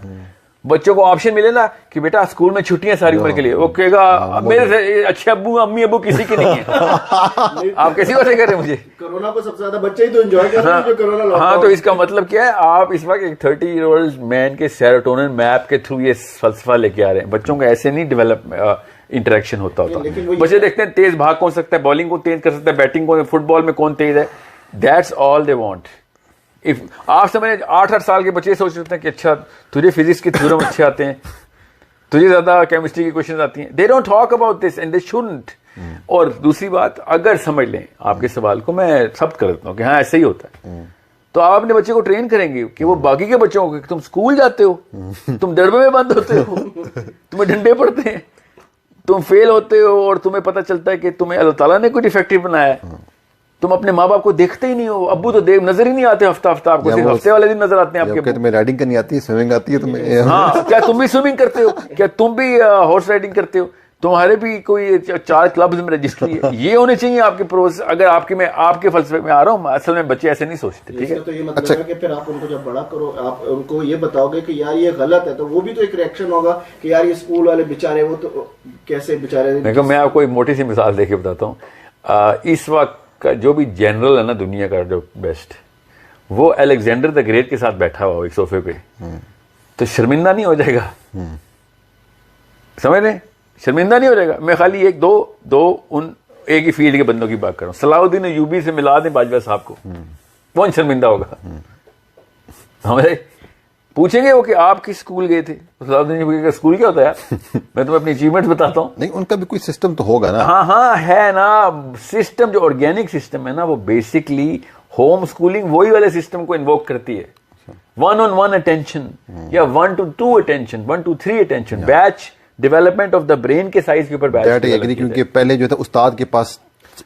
بچوں کو آپشن ملے نا کہ بیٹا اسکول میں چھٹیاں ساری عمر کے لیے, وہ کہے گا میرے سے اچھے ابو امی ابو کسی کے نہیں ہیں. آپ کیسی باتیں کر رہے ہیں مجھے, کورونا کو سب سے زیادہ بچے ہی تو انجوائے کر رہے ہیں جو کورونا. ہاں, تو اس کا مطلب کیا ہے, آپ اس وقت ایک 30-year-old مین کے سیروٹونن میپ کے تھرو یہ فلسفہ لے کے آ رہے ہیں. بچوں کا ایسے نہیں ڈیولپ انٹریکشن ہوتا. بچے دیکھتے ہیں تیز بھاگ کون سکتا ہے, بالنگ کو تیز کر سکتا ہے, بیٹنگ کو, فٹ بال میں کون تیز ہے. That's all they want. آپ سمجھیں 8 سال کے بچے سوچ رہتے ہیں کہ اچھا تجھے فزکس کے تھیورم اچھے آتے ہیں, تجھے زیادہ کیمسٹری کی کوشچنز آتی ہیں. They don't talk about this and they shouldn't. اور دوسری بات, اگر سمجھ لیں آپ کے سوال کو, میں ثبت کر دیتا ہوں کہ ہاں ایسے ہی ہوتا ہے, تو آپ اپنے بچے کو ٹرین کریں گے کہ وہ باقی کے بچوں کو, کہ تم اسکول جاتے ہو, تم ڈربے میں بند ہوتے ہو, تمہیں ڈنڈے پڑتے ہیں, تم فیل ہوتے ہو, اور تمہیں پتہ چلتا ہے کہ تمہیں اللہ تعالیٰ نے کوئی ڈیفیکٹو بنایا ہے. تم اپنے ماں باپ کو دیکھتے ہی نہیں ہو, ابو تو نظر ہی نہیں آتے ہفتہ آپ کو, صرف ہفتے والے دن نظر آتے ہیں آپ کے. تمہیں رائڈنگ کرنی آتی ہے, سوئمنگ آتی ہے تمہیں؟ ہاں, کیا تم بھی سوئمنگ کرتے ہو, کیا تم بھی ہارس رائڈنگ کرتے ہو, تمہارے بھی کوئی 4 کلبز میں رجسٹری ہے. یہ ہونے چاہیے آپ کے پروسیس. اگر میں آپ کے فلسفے میں آ رہا ہوں, اصل میں بچے ایسے نہیں سوچتے. ٹھیک ہے, تو یہ مطلب ہے کہ پھر آپ ان کو جب بڑا کرو, آپ ان کو یہ بتاؤ گے کہ یار یہ غلط ہے, تو وہ بھی تو ایک ریئیکشن ہوگا کہ یار یہ اسکول والے بےچارے, وہ تو کیسے بےچارے. دیکھو میں آپ کو ایک موٹی سی مثال دے کے بتاتا ہوں. اس وقت کا جو بھی جنرل ہے نا دنیا کا جو بیسٹ, وہ الیگزینڈر دا گریٹ کے ساتھ بیٹھا ہوا ایک صوفے پہ, تو شرمندہ نہیں ہو جائے گا. سمجھ رہے ہیں, شرمندہ نہیں ہو جائے گا. میں خالی ایک دو ان ایک ہی فیلڈ کے بندوں کی بات کر رہا ہوں. صلاح الدین ایوبی سے ملا دیں باجوہ صاحب کو, کون شرمندہ ہوگا؟ ہمارے پوچھیں گے وہ کہ آپ کس اسکول گئے تھے, صلاح الدین ایوبی کا اسکول کیا ہوتا ہے یار, میں تمہیں اپنی اچیومنٹ بتاتا ہوں. نہیں, ان کا بھی کوئی سسٹم تو ہوگا نا. ہاں ہے نا سسٹم, جو آرگینک سسٹم ہے نا, وہ بیسکلی ہوم اسکولنگ وہی والے سسٹم کو انووک کرتی ہے. 1-on-1 اٹینشن, یا 1-to-2 اٹینشن, 1-to-3 اٹینشن, بیچ ڈیولپمنٹ آف دا برین کے سائز کے اوپر بیچ. کیونکہ پہلے جو تھا استاد کے پاس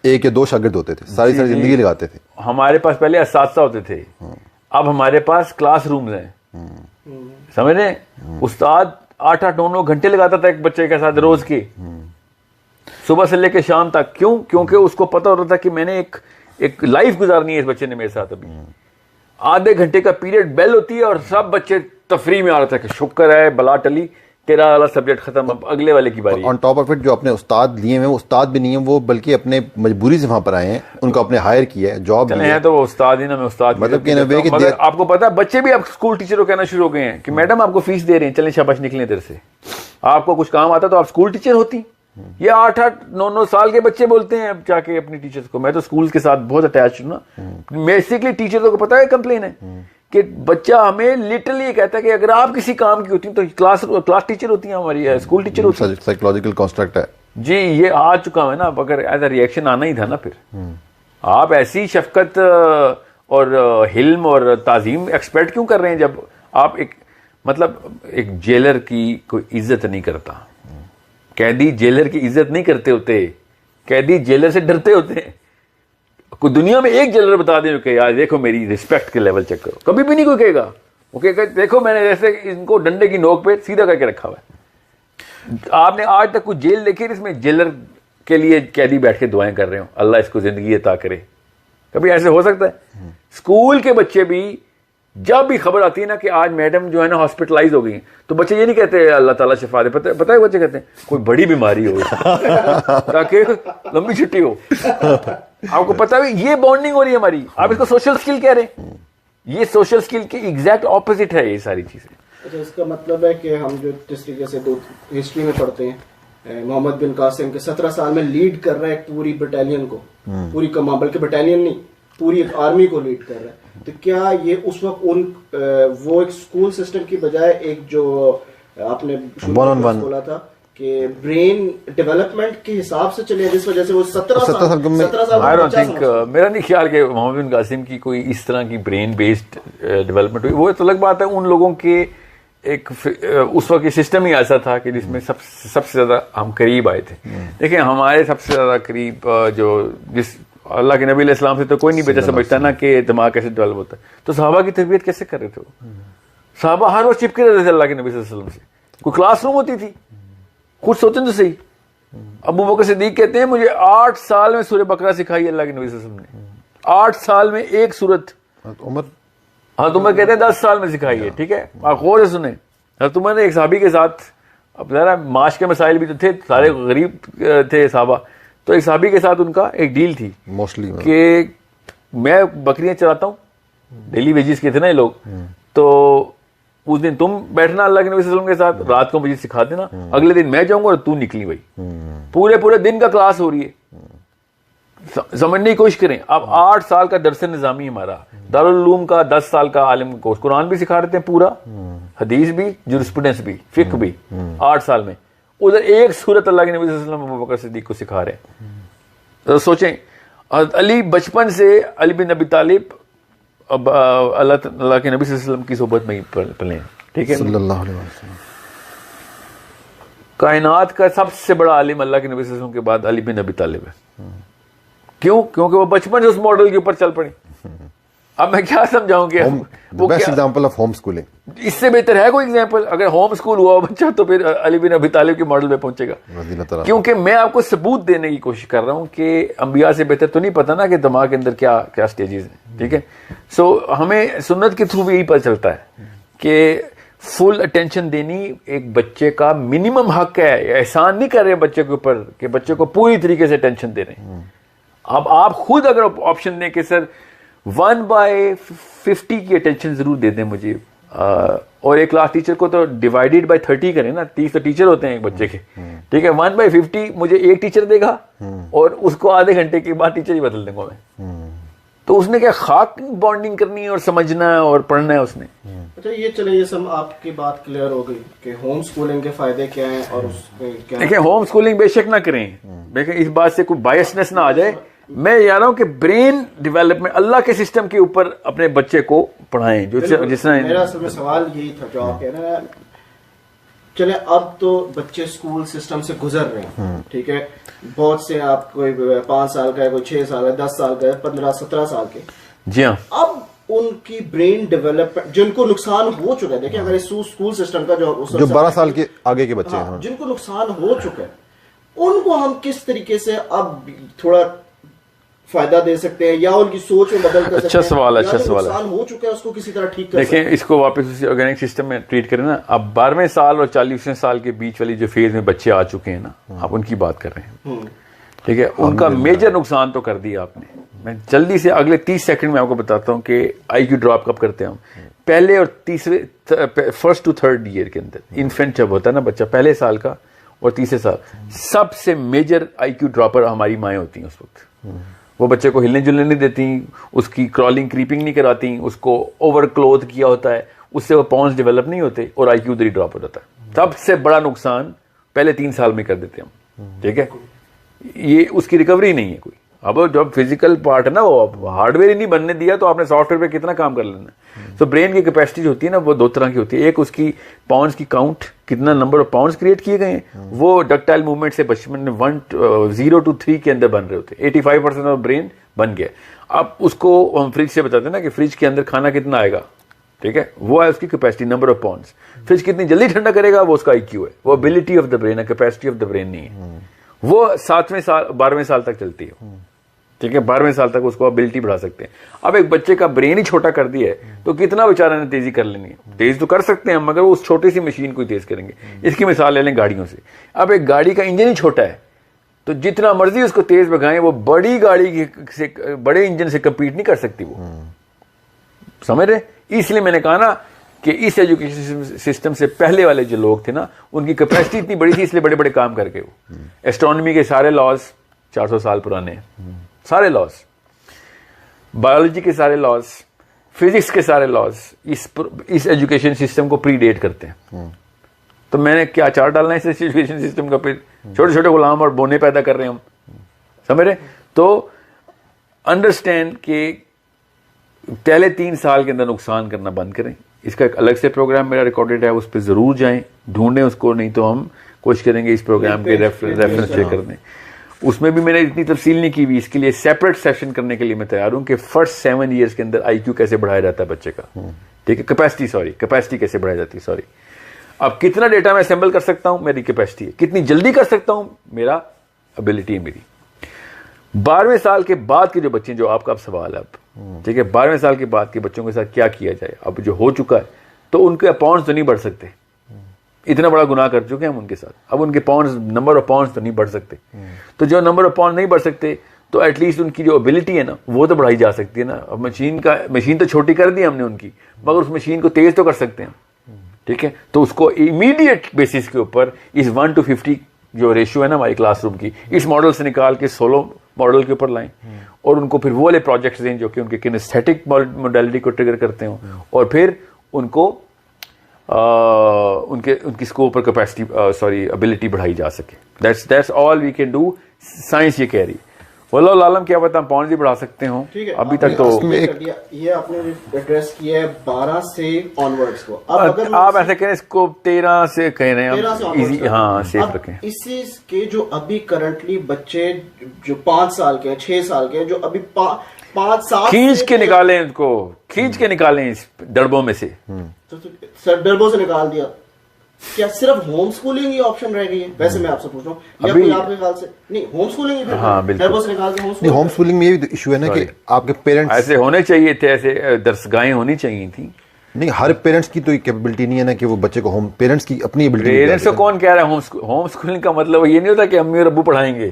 1 یا 2 شاگرد ہوتے تھے, ساری زندگی لگاتے تھے. ہمارے پاس پہلے اساتذہ ہوتے تھے, اب ہمارے پاس کلاس رومز ہیں. سمجھ رہے ہیں, استاد 8-9 گھنٹے لگاتا تھا ایک بچے کے ساتھ روز کے, صبح سے لے کے شام تک. کیوں؟ کیونکہ اس کو پتا ہوتا تھا کہ میں نے ایک لائف گزارنی ہے اس بچے نے میرے ساتھ. ابھی آدھے گھنٹے کا پیریڈ بیل ہوتی ہے اور سب بچے تفریح میں آ رہا تھا کہ شکر ہے بلا ٹلی, تیرا والا سبجیکٹ ختم, اب اگلے والے کی باری. آن ٹاپ آف اٹ جو اپنے استاد لیے ہیں وہ استاد بھی نہیں ہیں, وہ بلکہ اپنے مجبوری سے وہاں پر آئے ہیں, ان کو اپنے ہائر کیا ہے, جاب چلے ہیں تو وہ استاد ہی نا. میں استاد مطلب کہ مگر آپ کو پتا ہے بچے بھی اب اسکول ٹیچر کو کہنا شروع ہو گئے ہیں کہ میڈم آپ کو فیس دے رہے ہیں, چلیں شاباش نکلیں ادھر سے, آپ کو کچھ کام آتا تو آپ اسکول ٹیچر ہوتی. یہ 8-9 سال کے بچے بولتے ہیں اب جا کے اپنی ٹیچرز کو, میں تو اسکول کے ساتھ بہت اٹیچ ہوں نا. بیسکلی ٹیچروں کو پتا ہے کمپلین ہے کہ بچہ ہمیں لٹرلی یہ کہتا ہے کہ اگر آپ کسی کام کی ہوتی ہیں تو کلاس ٹیچر ہوتی ہیں, ہماری اسکول ٹیچر ہوتی ہیں. سائیکولوجیکل کنسٹرکٹ ہے جی, یہ آ چکا ہے نا. اگر ایز اے ریئیکشن آنا ہی تھا نا, پھر آپ ایسی شفقت اور حلم اور تعظیم ایکسپیکٹ کیوں کر رہے ہیں جب آپ ایک جیلر کی کوئی عزت نہیں کرتا, قیدی جیلر کی عزت نہیں کرتے ہوتے, قیدی جیلر سے ڈرتے ہوتے ہیں. کوئی دنیا میں ایک جیلر بتا دیں کہ یار دیکھو میری رسپیکٹ کے لیول چیک کرو, کبھی بھی نہیں کوئی کہے گا. وہ کہے گا دیکھو میں نے جیسے ان کو ڈنڈے کی نوک پہ سیدھا کر کے رکھا ہوا ہے. آپ نے آج تک کوئی جیل دیکھی اس میں جیلر کے لیے قیدی بیٹھ کے دعائیں کر رہے ہوں اللہ اس کو زندگی عطا کرے؟ کبھی ایسے ہو سکتا ہے؟ اسکول کے بچے بھی جب بھی خبر آتی ہے نا کہ آج میڈم جو ہے نا ہاسپٹلائز ہو گئی ہیں تو بچے یہ نہیں کہتے اللہ تعالیٰ شفا دے, پتہ ہے بچے کہتے ہیں کوئی بڑی بیماری ہو تاکہ لمبی چھٹی ہو. آپ کو پتا ہے یہ بانڈنگ ہو رہی ہے ہماری. آپ اس کو سوشل اسکل کہہ رہے ہیں, یہ سوشل اسکل کی ایگزیکٹ اپوزٹ ہے یہ ساری چیزیں. اچھا, اس کا مطلب ہے کہ ہم جو جس طریقے سے ہسٹری میں پڑھتے ہیں محمد بن قاسم کے 17 سال میں لیڈ کر رہا ہے ایک پوری بٹالین کو, پوری کمان, بلکہ بٹالین نہیں پوری ایک آرمی کو لیڈ کر رہا ہے, تو کیا یہ اس وقت وہ ایک اسکول سسٹم کی بجائے ایک جو آپ نے بولا تھا کہ برین ڈیولپمنٹ کے حساب سے چلے جس وجہ سے وہ 17 سال میرا نہیں خیال کہ محمد بن قاسم کی کوئی اس طرح کی برین بیسڈ ڈیولپمنٹ ہوئی. وہ تو الگ بات ہے, ان لوگوں کے ایک اس وقت یہ سسٹم ہی ایسا تھا کہ جس میں سب سے زیادہ ہم قریب آئے تھے. دیکھیں ہمارے سب سے زیادہ قریب جو جس اللہ کے نبی علیہ السلام سے تو کوئی نہیں بیٹا سمجھتا نا کہ دماغ کیسے ڈیولپ ہوتا ہے. تو صحابہ کی تربیت کیسے کر رہے تھے وہ؟ صحابہ ہر وقت چپکے رہتے تھے اللہ کے نبی صلی اللہ علیہ وسلم سے. کوئی کلاس روم ہوتی تھی, خود سوچیں تو صحیح. ابو بکر صدیق کہتے ہیں مجھے 8 سال میں سورہ بقرہ سکھائی اللہ کے نبی صلی اللہ علیہ وسلم نے. 8 سال میں ایک سورت. عمر کہتے ہیں 10 سال میں سکھائی ہے. ٹھیک ہے, آپ غور سے سنیں. حضرت عمر نے ایک صحابی کے ساتھ, اب ذرا معاش کے مسائل بھی تو تھے, سارے غریب تھے صحابہ, تو ایک صحابی کے ساتھ ان کا ایک ڈیل تھی موسٹلی کہ میں بکریاں چراتا ہوں, ڈیلی ویجز کے تھے نا یہ لوگ, تو اس دن تم بیٹھنا اللہ کے نبی صلی اللہ علیہ وسلم کے ساتھ, رات کو مجھے سکھا دینا, اگلے دن میں جاؤں گا اور تو نکلی بھائی. پورے دن کا کلاس ہو رہی ہے, سمجھنے کی کوشش کریں. اب 8 سال کا درس نظامی ہمارا, دارالعلوم کا 10 سال کا عالم کورس, قرآن بھی سکھا رہتے ہیں پورا, حدیث بھی, جورسپروڈنس بھی, فقہ بھی 8 سال میں. ادھر ایک صورت اللہ کے نبی صلی اللہ علیہ وسلم ابو بکر صدیق کو سکھا رہے ہیں. تو سوچیں, علی بچپن سے علی بن ابی طالب اللہ کے نبی صلی اللہ علیہ وسلم کی صحبت میں ہی پلے ہیں. ٹھیک ہے, صلی اللہ علیہ وسلم کائنات کا سب سے بڑا عالم اللہ کے نبی صلی اللہ علیہ وسلم کے بعد علی بن ابی طالب ہے. کیوں؟ کیونکہ وہ بچپن سے اس ماڈل کے اوپر چل پڑے. اب میں کیا سمجھاؤں کہ best example of home schooling, اس سے بہتر ہے کوئی ایگزامپل؟ اگر ہوم اسکول ہوا بچہ تو پھر علی بن ابی طالب کے ماڈل پہ پہنچے گا. کیونکہ میں آپ کو ثبوت دینے کی کوشش کر رہا ہوں کہ انبیاء سے بہتر تو نہیں پتا نا کہ دماغ کے اندر کیا کیا سٹیجز ہیں. ٹھیک ہے, سو ہمیں سنت کے تھرو بھی یہی پتہ چلتا ہے کہ فل اٹینشن دینی ایک بچے کا منیمم حق ہے. احسان نہیں کر رہے بچے کے اوپر کہ بچے کو پوری طریقے سے اٹینشن دے رہے ہیں. اب آپ خود اگر آپشن دیں کہ سر 1/50 کی اٹینشن ضرور دے دیں مجھے, اور ایک کلاس ٹیچر کو تو ڈیوائیڈیڈ بائی 30 کریں نا, 30 تو ٹیچر ہوتے ہیں ایک بچے کے. ٹھیک ہے, 1/50 مجھے ایک ٹیچر دے گا اور اس کو آدھے گھنٹے کے بعد ٹیچر ہی بدل دیں گا میں. تو اس نے کیا خاک بانڈنگ کرنی ہے اور سمجھنا ہے اور پڑھنا ہے اس نے. اچھا یہ چلے, یہ سب آپ کی بات کلیئر ہو گئی کہ ہوم سکولنگ کے فائدے کیا ہیں اور اس میں کیا. دیکھیں ہوم سکولنگ بے شک نہ کریں, دیکھیں اس بات سے کوئی بائسنس نہ آ جائے. میں یہ رہا ہوں کہ برین ڈیولپمنٹ اللہ کے سسٹم کے اوپر اپنے بچے کو پڑھائیں. جو جس طرح میرا سوال یہی تھا جو آپ کہہ رہے ہیں, چلے اب تو بچے اسکول سسٹم سے گزر رہے ہیں. ٹھیک ہے, بہت سے آپ کوئی 5 سال کا ہے, کوئی 6 سال کا, 10 سال کا ہے, 15-17 سال کے. جی ہاں, اب ان کی برین ڈیولپمنٹ جن کو نقصان ہو چکا ہے, دیکھیں اگر اسکول سسٹم کا جو 12 سال کے آگے کے بچے ہیں جن کو نقصان ہو چکا ہے, ان کو ہم کس طریقے سے اب تھوڑا فائدہ دے سکتے ہیں یا ان کی سوچ میں بدل کر سکتے ہیں؟ اچھا سوال ہے, اچھا سوال ہے. نقصان ہو چکا ہے اس کو کسی طرح ٹھیک کر سکتے ہیں. دیکھیں اس کو واپس اسی آرگینک سسٹم میں ٹریٹ کریں نا. اب 12ویں سال اور 40ویں سال کے بیچ والی جو فیز میں بچے آ چکے ہیں نا, آپ ان کی بات کر رہے ہیں. ٹھیک ہے, ان کا میجر نقصان تو کر دیا آپ نے. میں جلدی سے اگلے 30 سیکنڈ میں آپ کو بتاتا ہوں کہ آئی کیو ڈراپ کب کرتے ہیں ہم. پہلے اور تیسرے, 1st to 3rd ایئر کے اندر انفینٹ جب ہوتا ہے نا بچہ, پہلے سال کا اور تیسرے سال, سب سے میجر آئی کیو ڈراپر ہماری مائیں ہوتی ہیں اس وقت. وہ بچے کو ہلنے جلنے نہیں دیتی, اس کی کرالنگ کریپنگ نہیں کراتی, اس کو اوور کلوتھ کیا ہوتا ہے, اس سے وہ پاؤنس ڈیولپ نہیں ہوتے اور آئی کیو ادھر ہی ڈراپ ہو جاتا ہے. سب سے بڑا نقصان پہلے 3 سال میں کر دیتے ہم. ٹھیک ہے, یہ اس کی ریکوری نہیں ہے کوئی. اب جب فزیکل پارٹ ہے نا, وہ ہارڈ ویئر ہی نہیں بننے دیا تو آپ نے سافٹ ویئر پہ کتنا کام کر لینا. تو برین کی کیپیسٹی جو ہوتی ہے نا وہ 2 طرح کی ہوتی ہے. ایک اس کی پاؤنس کی کاؤنٹ, کتنا نمبر آف پاؤنس کریٹ کیے گئے ہیں, وہ ڈکٹائل موومنٹ سے بچپن میں 0 to 3 کے اندر بن رہے ہوتے ہیں. 85% آف برین بن گیا. اب اس کو ہم فریج سے بتاتے ہیں نا کہ فریج کے اندر کھانا کتنا آئے گا. ٹھیک ہے, وہ ہے اس کی کیپیسٹی, نمبر آف پاؤنس. فریج کتنی جلدی ٹھنڈا کرے گا وہ اس کا آئی کیو ہے. وہ ابیلٹی آف دا برین ہے, کیپیسٹی آف دا برین نہیں ہے. وہ 7ویں سال 12ویں سال تک چلتی ہے. ٹھیک ہے, 12ویں سال تک اس کو ابلٹی بڑھا سکتے ہیں. اب ایک بچے کا برین ہی چھوٹا کر دیا ہے تو کتنا بیچارہ نے تیزی کر لینی ہے. تیز تو کر سکتے ہیں مگر وہ اس چھوٹی سی مشین کو ہی تیز کریں گے. اس کی مثال لے لیں گاڑیوں سے. اب ایک گاڑی کا انجن ہی چھوٹا ہے تو جتنا مرضی اس کو تیز بگائیں وہ بڑی گاڑی سے, بڑے انجن سے کمپیٹ نہیں کر سکتی. وہ سمجھ رہے. اس لیے میں نے کہا نا کہ اس ایجوکیشن سسٹم سے پہلے والے جو لوگ تھے نا ان کی کیپیسٹی اتنی بڑی تھی, اس لیے بڑے بڑے کام کر کے وہ ایسٹرونومی کے سارے لاز 400 سال پرانے ہیں, سارے لاز, بایولوجی کے سارے لاز, فزکس کے سارے لاز اس ایجوکیشن سسٹم کو پری ڈیٹ کرتے ہیں. تو میں نے کیا چار ڈالنا ہے اس ایجوکیشن سسٹم کا, پھر چھوٹے چھوٹے غلام اور بونے پیدا کر رہے ہیں ہم, سمجھ رہے. تو انڈرسٹینڈ کہ پہلے 3 سال کے اندر نقصان کرنا بند کریں. اس کا ایک الگ سے پروگرام میرا ریکارڈڈ ہے, اس پہ ضرور جائیں, ڈھونڈیں اس کو, نہیں تو ہم کوشش کریں گے اس پروگرام کے ریفرنس چیک کر دیں. اس میں بھی میں نے اتنی تفصیل نہیں کی ہوئی, اس کے لیے سیپریٹ سیشن کرنے کے لیے میں تیار ہوں کہ فرسٹ 7 ایئرس کے اندر IQ کیسے بڑھایا جاتا ہے بچے کا. ٹھیک ہے, کیپیسٹی کیسے بڑھائی جاتی ہے. اب کتنا ڈیٹا میں اسمبل کر سکتا ہوں میری کیپیسٹی ہے, کتنی جلدی کر سکتا ہوں میرا ابیلٹی ہے میری. 12ویں سال کے بعد کے جو بچے جو آپ کا اب سوال ہے, اب ٹھیک ہے 12ویں سال کے بعد کے بچوں کے ساتھ کیا کیا جائے. اب جو ہو چکا ہے تو ان کے پاؤنڈز تو نہیں بڑھ سکتے, اتنا بڑا گناہ کر چکے ہیں ہم ان کے ساتھ. اب ان کے پاؤنڈز, نمبر آف پاؤنڈز تو نہیں بڑھ سکتے. تو جو نمبر آف پاؤنڈ نہیں بڑھ سکتے تو ایٹ لیسٹ ان کی جو ابیلٹی ہے نا وہ تو بڑھائی جا سکتی ہے نا. اب مشین تو چھوٹی کر دی ہم نے ان کی, مگر اس مشین کو تیز تو کر سکتے ہیں. ٹھیک ہے, تو اس کو امیڈیٹ بیسس کے اوپر اس 1:50 جو ریشو ہے نا ہماری کلاس روم کی, اس ماڈل سے نکال کے سولو ماڈل کے اوپر لائیں اور ان کو پھر وہ والے پروجیکٹس دیں جو کہ ان کے کنیستھیٹک موڈیلٹی کو ٹریگر کرتے ہوں, اور پھر ان کو ان کی اسکوپ اور کیپیسٹی ابیلٹی بڑھائی جا سکے. That's all we can do. Science یہ کہہ رہی ہے, واللہ عالم کیا پتہ ہم پاؤنڈ بھی بڑھا سکتے ہوں. ابھی تک تو یہ آپ نے ایڈریس کیا ہے 12 سے آنورڈز کو. آپ ایسے کہیں اس کو 13 سے کہہ رہے ہیں ایزی, ہاں سیف رکھیں. اسی کے جو ابھی کرنٹلی بچے جو 5 سال کے ہیں, 6 سال کے ہیں, جو ابھی 5 سال کھینچ کے نکالیں, ان کو کھینچ کے نکالیں اس ڈربوں میں سے. سر ڈربوں سے نکال دیا, کیا صرف ہوم سکولنگ ہی آپشن رہ گئی ہے؟ ویسے میں آپ سے پوچھ رہا ہوں, یا کوئی آپ کے خیال سے نہیں ہوم سکولنگ ہی؟ ہاں بالکل, نہیں ہوم سکولنگ میں یہ ایشو ہے نا کہ آپ کے پیرنٹس ایسے ہونے چاہیے تھے, ایسے درسگاہیں ہونی چاہیے تھیں. نہیں, ہر پیرنٹس کی تو یہ کیپیبلٹی نہیں ہے نا کہ وہ بچے کو پیرنٹس کی اپنی ایبلٹی. پیرنٹس کو کون کہہ رہا ہے ہوم سکولنگ کا مطلب یہ نہیں ہوتا کہ امی اور ابو پڑھائیں گے.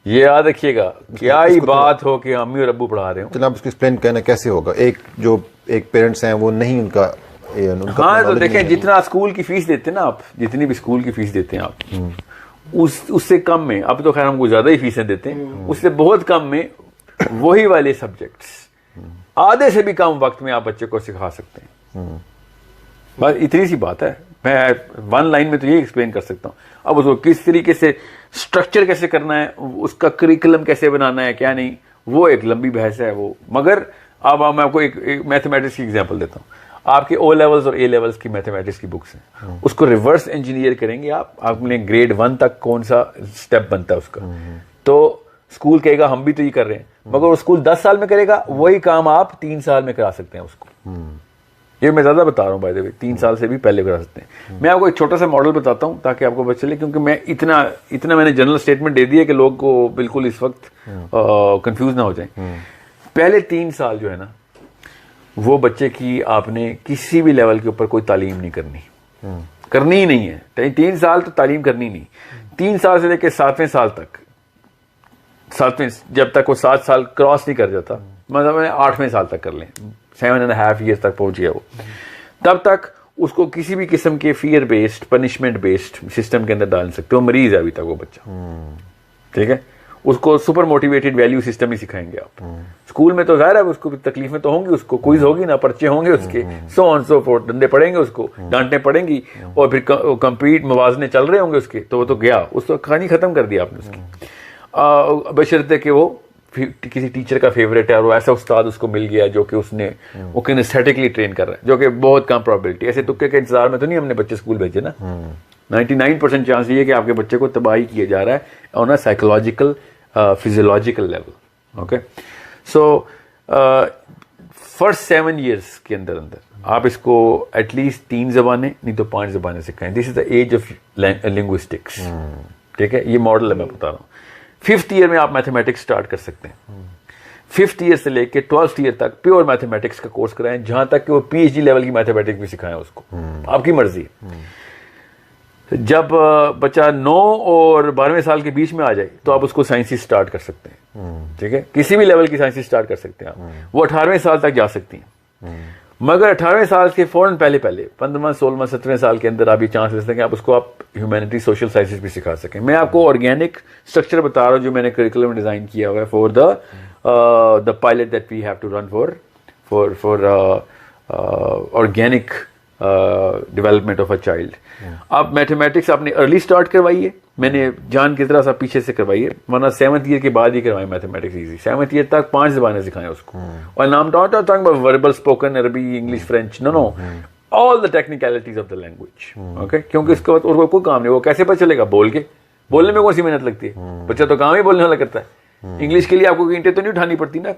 یہ یاد رکھیے گا, کیا ہی بات ہو کہ امی اور ابو پڑھا رہے ہوں. چلو آپ اس کو ایکسپلین کرنا کیسے ہوگا. ایک پیرنٹس ہیں وہ نہیں ان کا. ہاں تو دیکھیں جتنا اسکول کی فیس دیتے ہیں نا آپ, جتنی بھی اسکول کی فیس دیتے ہیں آپ, اس سے کم میں, اب تو خیر ہم کو زیادہ ہی فیسیں دیتے ہیں, اس سے بہت کم میں وہی والے سبجیکٹس آدھے سے بھی کم وقت میں آپ بچے کو سکھا سکتے ہیں. بس اتنی سی بات ہے. میں 1 لائن میں تو یہ ایکسپلین کر سکتا ہوں. اب اس کو کس طریقے سے اسٹرکچر کیسے کرنا ہے, اس کا کریکولم کیسے بنانا ہے, کیا نہیں, وہ ایک لمبی بحث ہے وہ. مگر اب میں آپ کو ایک میتھمیٹکس کی ایگزامپل دیتا ہوں. آپ کے O لیولز اور A لیولز کی میتھمیٹکس کی بکس ہیں, اس کو ریورس انجینئر کریں گے آپ نے گریڈ 1 تک کون سا سٹیپ بنتا ہے اس کا, تو اسکول کہے گا ہم بھی تو یہ کر رہے ہیں, مگر وہ اسکول 10 سال میں کرے گا, وہی کام آپ 3 سال میں کرا سکتے ہیں اس کو. یہ میں زیادہ بتا رہا ہوں بائی دا وے, 3 سال سے بھی پہلے کرا سکتے ہیں. میں آپ کو ایک چھوٹا سا ماڈل بتاتا ہوں تاکہ آپ کو پتہ چلے, کیونکہ میں اتنا میں نے جنرل اسٹیٹمنٹ دے دیا کہ لوگ کو بالکل اس وقت کنفیوز نہ ہو جائیں. پہلے 3 سال جو ہے نا وہ بچے کی آپ نے کسی بھی لیول کے اوپر کوئی تعلیم نہیں کرنی ہی نہیں ہے. 3 سال تو تعلیم کرنی نہیں. 3 سال سے لے کے 7ویں سال تک, جب تک وہ 7 سال کراس نہیں کر جاتا, مطلب 8ویں سال تک کر لیں, 7.5 ایئرس تک پہنچ گیا وہ, تب تک اس کو کسی بھی قسم کے fear based punishment based system کے اندر ڈال سکتے ہو. مریض ہے ابھی تک وہ بچہ, ٹھیک ہے, اس کو سپر موٹیویٹڈ ویلیو سسٹم ہی سکھائیں گے آپ. اسکول میں تو ظاہر ہے اس کو تکلیفیں تو ہوں گی, اس کو کوئز ہوگی نا, پرچے ہوں گے اس کے, سو آن سو فورتھ, ڈنڈے پڑیں گے اس کو, ڈانٹنے پڑیں گی, اور پھر کمپیٹ موازنے چل رہے ہوں گے اس کے, تو وہ تو گیا, اس کو کہانی ختم کر دیا آپ نے اس کی, بشرطے کہ وہ کسی ٹیچر کا فیوریٹ ہے اور وہ ایسا استاد اس کو مل گیا جو کہ اس نے وہ کنیستھیٹکلی ٹرین کر رہا ہے, جو کہ بہت کم پرابیلٹی. ایسے تکے کے انتظار میں تو نہیں ہم نے بچے اسکول بھیجے نا. 99% چانس یہ ہے کہ آپ کے بچے کو تباہی کیا جا رہا ہے on a psychological physiological level. Okay, so first 7 years کے اندر آپ اس کو ایٹ لیسٹ 3 زبانیں نہیں تو 5 زبانیں سکھائیں. دس از دا ایج آف لنگوسٹکس. ٹھیک ہے, یہ ماڈل ہے میں بتا رہا ہوں. 5th ایئر میں آپ میتھمیٹکس اسٹارٹ کر سکتے ہیں. 5th ایئر سے لے کے 12th ایئر تک پیور میتھمیٹکس کا کورس کرائیں, جہاں تک کہ وہ PhD لیول کی میتھمیٹکس بھی سکھائیں اس کو, آپ کی مرضی ہے. جب بچہ 9 اور 12ویں سال کے بیچ میں آ جائے تو آپ اس کو سائنسی اسٹارٹ کر سکتے ہیں, ٹھیک ہے, کسی بھی لیول کی سائنسی اسٹارٹ کر سکتے ہیں آپ. وہ 18ویں سال تک جا سکتی ہیں, مگر 18ویں سال کے فوراً پہلے 15واں 16واں 17ویں سال کے اندر آپ یہ چانس لے سکتے ہیں کہ آپ اس کو آپ ہیومینٹی سوشل سائنسز بھی سکھا سکیں. میں آپ کو آرگینک اسٹرکچر بتا رہا ہوں جو میں نے کریکولم ڈیزائن کیا ہوا ہے for the pilot that we have to run for organic development of a child. آپ میتھمیٹکس آپ نے ارلی اسٹارٹ کروائی ہے, میں نے جان کی طرح سا پیچھے سے کروائی ہے, ورنہ 7th ایئر کے بعد ہی کروائیں میتھمیٹکس ایزی. 7th ایئر تک 5 زبانیں سکھائیں اس کو, اور نام talking about verbal spoken Arabic English French, no all the technicalities of the language, okay, کیونکہ اس کے بعد اور کوئی کام نہیں. وہ کیسے پتہ چلے گا؟ بول کے, بولنے میں کون سی محنت لگتی ہے, بچہ تو کام ہی بولنے والا کرتا ہے. انگلش کے لیے آپ کو اینٹیں تو نہیں اٹھانی پڑتی نا,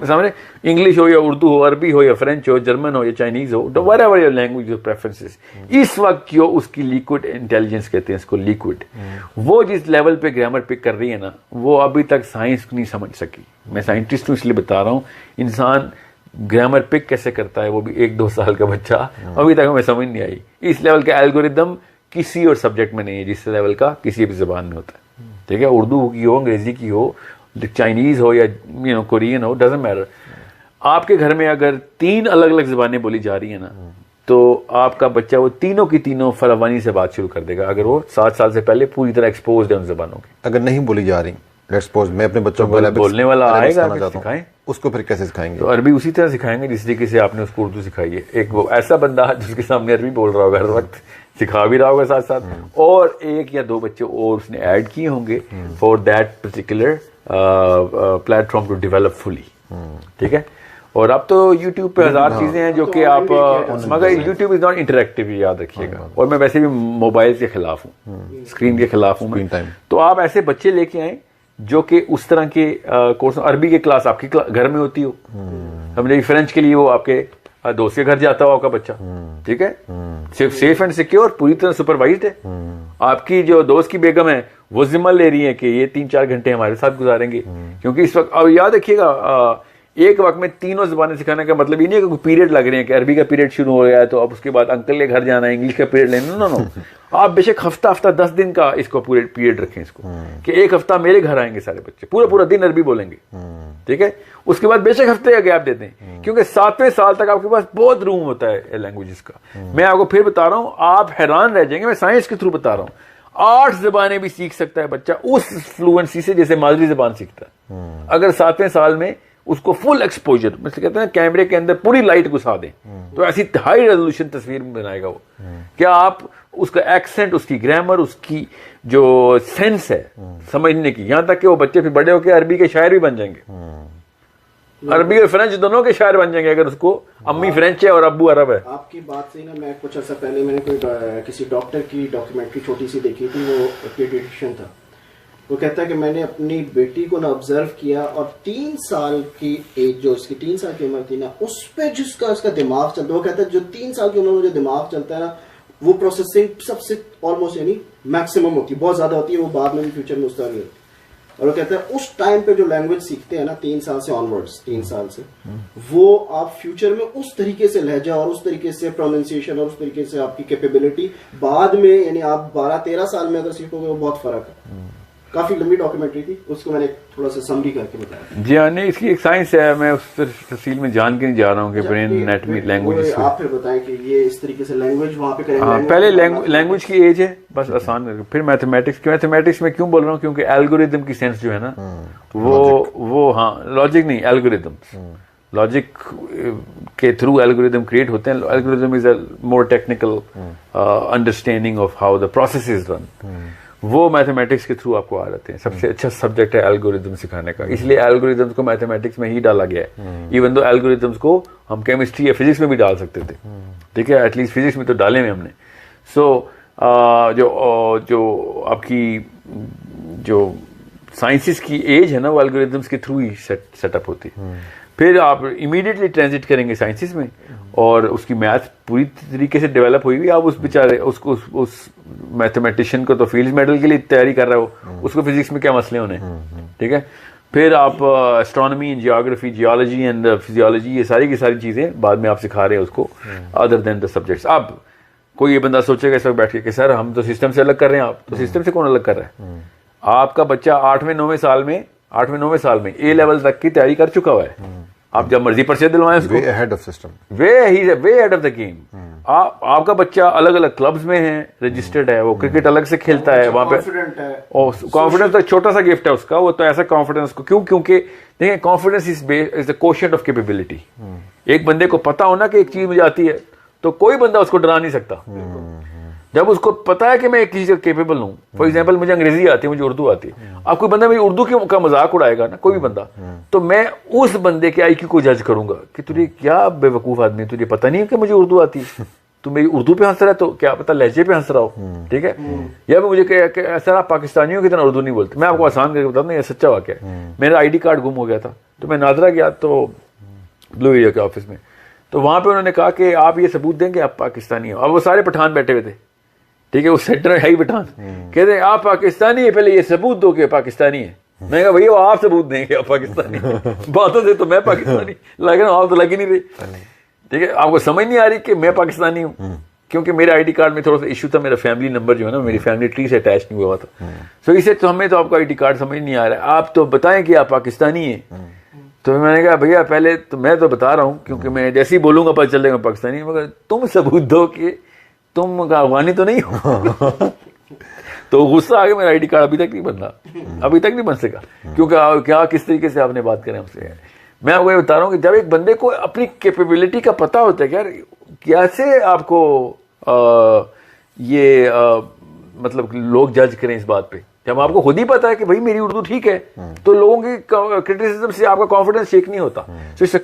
سامنے انگلش ہو یا اردو ہو, عربی ہو یا فرینچ ہو, جرمن ہو یا چائنیز ہو, whatever your language your preferences. اس وقت جو اس کی لیکوڈ انٹیلیجنس کہتے ہیں اس کو, لیکوڈ, وہ جس لیول پہ گرامر پک کر رہی ہے نا, وہ ابھی تک سائنس نہیں سمجھ سکی. میں سائنٹسٹ ہوں اس لیے بتا رہا ہوں, انسان گرامر پک کیسے کرتا ہے, وہ بھی 1-2 سال کا بچہ, ابھی تک ہمیں سمجھ نہیں آئی. اس لیول کا الگوریدم کسی اور سبجیکٹ میں نہیں ہے جس لیول کا کسی بھی زبان میں ہوتا ہے, ٹھیک ہے, اردو کی ہو, انگریزی کی ہو, چائنیز ہو یا کورین ہو, ڈزنٹ میٹر. آپ کے گھر میں اگر 3 الگ الگ زبانیں بولی جا رہی ہیں نا, تو آپ کا بچہ وہ تینوں کی تینوں فراوانی سے بات شروع کر دے گا, اگر وہ 7 سال سے پہلے پوری طرح ایکسپوزڈ ہے ان زبانوں کے. اگر نہیں بولی جا رہی, لیٹس سپوز میں اپنے بچوں کو بولنے والا آئے گا, سکھائیں اس کو, پھر کیسے سکھائیں گے؟ تو عربی اسی طرح سکھائیں گے جس طریقے سے آپ نے اس کو اردو سکھائی ہے. ایک وہ ایسا بندہ جس کے سامنے عربی بول رہا ہوگا ہر وقت, سکھا بھی رہا ہوگا ساتھ ساتھ, اور 1 یا 2 بچے اور اس نے ایڈ کیے ہوں گے for that particular platform to develop fully, ٹھیک ہے. اور اب تو یوٹیوب پہ 1000 چیزیں ہیں جو کہ آپ, مگر یوٹیوب از ناٹ انٹریکٹیو, یاد رکھیے گا. اور میں ویسے بھی موبائل کے خلاف ہوں, اسکرین کے خلاف ہوں میں. تو آپ ایسے بچے لے کے آئیں جو کہ اس طرح کے کورس, عربی کی کلاس آپ کی گھر میں ہوتی ہو, سمجھے, فرینچ کے لیے وہ آپ کے دوست کے گھر جاتا ہو آپ کا بچہ, ٹھیک ہے, صرف سیف اینڈ سیکیور, پوری طرح سپروائزڈ ہے. آپ کی جو دوست کی بیگم ہے وہ ذمہ لے رہی ہے کہ یہ 3-4 گھنٹے ہمارے ساتھ گزاریں گے, کیونکہ اس وقت اب یاد رکھیے گا ایک وقت میں تینوں زبانیں سکھانے کا مطلب یہ نہیں ہے کہ کوئی پیریڈ لگ رہے ہیں کہ عربی کا پیریڈ شروع ہو گیا ہے تو اب اس کے بعد انکل کے گھر جانا ہے انگلش کا پیریڈ لینا, نو. آپ بے شک ہفتہ 10 دن کا اس کو پیریڈ رکھیں اس کو, کہ ایک ہفتہ میرے گھر آئیں گے سارے بچے, پورا دن عربی بولیں گے, ٹھیک ہے. اس کے بعد بے شک ہفتے کا گیپ دیتے ہیں, کیونکہ 7ویں سال تک آپ کے پاس بہت روم ہوتا ہے لینگویجز کا. میں آپ کو پھر بتا رہا ہوں, آپ حیران رہ جائیں گے, میں سائنس کے تھرو بتا رہا ہوں. 8 زبانیں بھی سیکھ سکتا ہے بچہ اس فلوئنسی سے جیسے مادری زبان سیکھتا ہے, اگر 7ویں سال میں اس کو فل ایکسپوجر, مثل کہتے ہیں کیمرے کے اندر پوری لائٹ گھسا دیں تو ایسی ہائی ریزولوشن تصویر بنائے گا وہ. کیا آپ اس کا ایکسنٹ, اس کی گرامر, اس کی جو سینس ہے سمجھنے کی, یہاں تک کہ وہ بچے پھر بڑے ہو کے عربی کے شاعر بھی بن جائیں گے, عربی اور فرینچ دونوں کے شاعر بن جائیں گے اگر اس کو امی فرینچ ہے اور ابو عرب ہے. آپ کی بات سے نا, میں کچھ عرصہ پہلے میں نے کسی ڈاکٹر کی ڈاکیومنٹری چھوٹی سی دیکھی تھی, وہ پیڈیٹیشین تھا. وہ کہتا ہے کہ میں نے اپنی بیٹی کو نا آبزرو کیا, اور 3 سال کی ایج, جو اس کی 3 سال کی عمر تھی نا, اس پہ جس کا اس کا دماغ چلتا ہے, وہ کہتا ہے جو 3 سال کی عمر میں جو دماغ چلتا ہے نا, وہ پروسیسنگ سب سے آلموسٹ یعنی میکسیمم ہوتی ہے, بہت زیادہ ہوتی ہے, وہ بعد میں بھی فیوچر میں اس طرح نہیں ہوتی. اور وہ کہتا ہے اس ٹائم پہ جو لینگویج سیکھتے ہیں نا 3 سال سے آنورڈس, 3 سال سے, وہ آپ فیوچر میں اس طریقے سے لہجہ اور اس طریقے سے پروننسیشن اور اس طریقے سے آپ کی کیپیبلٹی بعد میں, یعنی آپ 12-13 سال میں اگر سیکھو گے, وہ بہت فرق ہے. کافی لمبی ڈاکیومنٹری تھی, اس کو میں نے تھوڑا سا سمری کر کے بتایا. جی ہاں, نہیں اس کی ایک سائنس ہے, میں اس تفصیل میں جان کے نہیں جا رہا ہوں کہ برین انیٹمی لینگویج. آپ پھر بتائیں کہ یہ اس طریقے سے لینگویج وہاں پہ کریں گے. ہاں, پہلے لینگویج کی ایج ہے بس آسان کر کے, پھر میتھمیٹکس. میتھمیٹکس میں کیوں بول رہا ہوں, کیونکہ الگوریدم کی سینس جو ہے نا, وہ ہاں لاجک نہیں, الگوریدم, لاجک کے تھرو الگوریدم کریٹ ہوتے ہیں. Algorithm is a more technical understanding of how the process is run, وہ میتھمیٹکس کے تھرو آپ کو آ جاتے ہیں. سب سے اچھا سبجیکٹ ہے الگوریدم سکھانے کا, اس لیے الگوریدمس کو میتھمیٹکس میں ہی ڈالا گیا ہے. ایون دو الگوریدمس کو ہم کیمسٹری یا فزکس میں بھی ڈال سکتے تھے, ٹھیک ہے, ایٹ لیسٹ فزکس میں تو ڈالے ہوئے ہم نے. سو جو آپ کی جو سائنسز کی ایج ہے نا وہ الگوریدمس کے تھرو ہی سیٹ اپ ہوتی ہے. پھر آپ امیڈیٹلی ٹرانزٹ کریں گے سائنسز میں, اور اس کی میتھ پوری طریقے سے ڈیولپ ہوئی ہوئی. آپ اس بیچارے اس میتھمیٹیشین کو تو فیلڈ میڈل کے لیے تیاری کر رہے ہو, اس کو فزکس میں کیا مسئلے ہونے, ٹھیک ہے. پھر آپ astronomy, geography, geology and physiology, یہ ساری کی ساری چیزیں بعد میں آپ سکھا رہے ہیں اس کو ادر دین دا سبجیکٹس. اب کوئی یہ بندہ سوچے گا اس وقت بیٹھ کے کہ سر ہم تو سسٹم سے الگ کر رہے ہیں, آپ تو سسٹم سے کون الگ کر رہا ہے؟ آپ کا بچہ 8ویں 9ویں سال میں اے لیول تک کی تیاری کر چکا ہوا ہے. آپ جب مرضی پرچے دلوائیں اس کو, way ahead of system, way ahead of the game. آپ کا بچہ الگ الگ کلبز میں ہے, رجسٹرڈ ہے, وہ کرکٹ الگ سے کھیلتا ہے وہاں پہ, کانفیڈنس تو چھوٹا سا گفٹ ہے اس کا, وہ تو ایسا کانفیڈنس کو کیونکہ دیکھیں confidence is the quotient of capability. ایک بندے کو پتا ہونا کہ ایک چیز مجھے آتی ہے تو کوئی بندہ اس کو ڈرا نہیں سکتا. جب اس کو پتا ہے کہ میں ایک چیز کیپیبل ہوں, فار ایگزامپل مجھے انگریزی آتی ہے, مجھے اردو آتی ہے, اب کوئی بندہ میری اردو کا مذاق اڑائے گا نا, کوئی بھی بندہ, تو میں اس بندے کے آئی کیو کو جج کروں گا کہ تجھے کیا بے وقوف آدمی, تجھے پتا نہیں ہے کہ مجھے اردو آتی ہے, تو میری اردو پہ ہنس رہا ہے تو کیا پتا لہجے پہ ہنس رہا ہو, ٹھیک ہے. یا پھر مجھے کہ سر آپ پاکستانیوں کی طرح اردو نہیں بولتے. میں آپ کو آسان کر کے بتا دوں, یہ سچا واقعہ ہے. میرا آئی ڈی کارڈ گم ہو گیا تھا, تو میں نادرا گیا تو بلو ایریا کے آفس میں, تو وہاں پہ انہوں نے کہا کہ آپ یہ ثبوت دیں گے آپ پاکستانی ہو. اب وہ سارے پٹھان بیٹھے ہوئے تھے, ٹھیک ہے, وہ سینٹر ہے ہی پٹھان, کہتے ہیں آپ پاکستانی ہے, پہلے یہ ثبوت دو کہ پاکستانی ہے. میں کہا بھیا آپ ثبوت دیں گے آپ پاکستانی, باتوں سے تو میں پاکستانی, لیکن آپ تو لگ ہی نہیں رہی, ٹھیک ہے. آپ کو سمجھ نہیں آ رہی کہ میں پاکستانی ہوں, کیونکہ میرے آئی ڈی کارڈ میں تھوڑا سا ایشو تھا, میرا فیملی نمبر جو ہے نا میری فیملی ٹری سے اٹیچ نہیں ہوا تھا, سو اسے تو ہمیں تو آپ کا آئی ڈی کارڈ سمجھ نہیں آ رہا ہے, آپ تو بتائیں کہ آپ پاکستانی ہیں. تو میں نے کہا بھیا پہلے تو میں تو بتا رہا ہوں, کیونکہ میں جیسے ہی بولوں گا پتہ چل جائے گا پاکستانی, مگر تم ثبوت دو کہ تم افغانی تو نہیں ہو. تو غصہ آ گیا, میرا آئی ڈی کارڈ ابھی تک نہیں بنا, ابھی تک نہیں بن سکا, کیونکہ کیا کس طریقے سے آپ نے بات کریں ہم سے. میں آپ کو یہ بتا رہا ہوں کہ جب ایک بندے کو اپنی کیپیبلٹی کا پتا ہوتا ہے کہ یار کیسے آپ کو یہ مطلب لوگ جج کریں اس بات پہ, جب آپ کو خود ہی پتا ہے کہ بھائی میری اردو ٹھیک ہے, تو لوگوں کی کرٹیسزم سے آپ کا کانفیڈنس شیک نہیں ہوتا. So it's a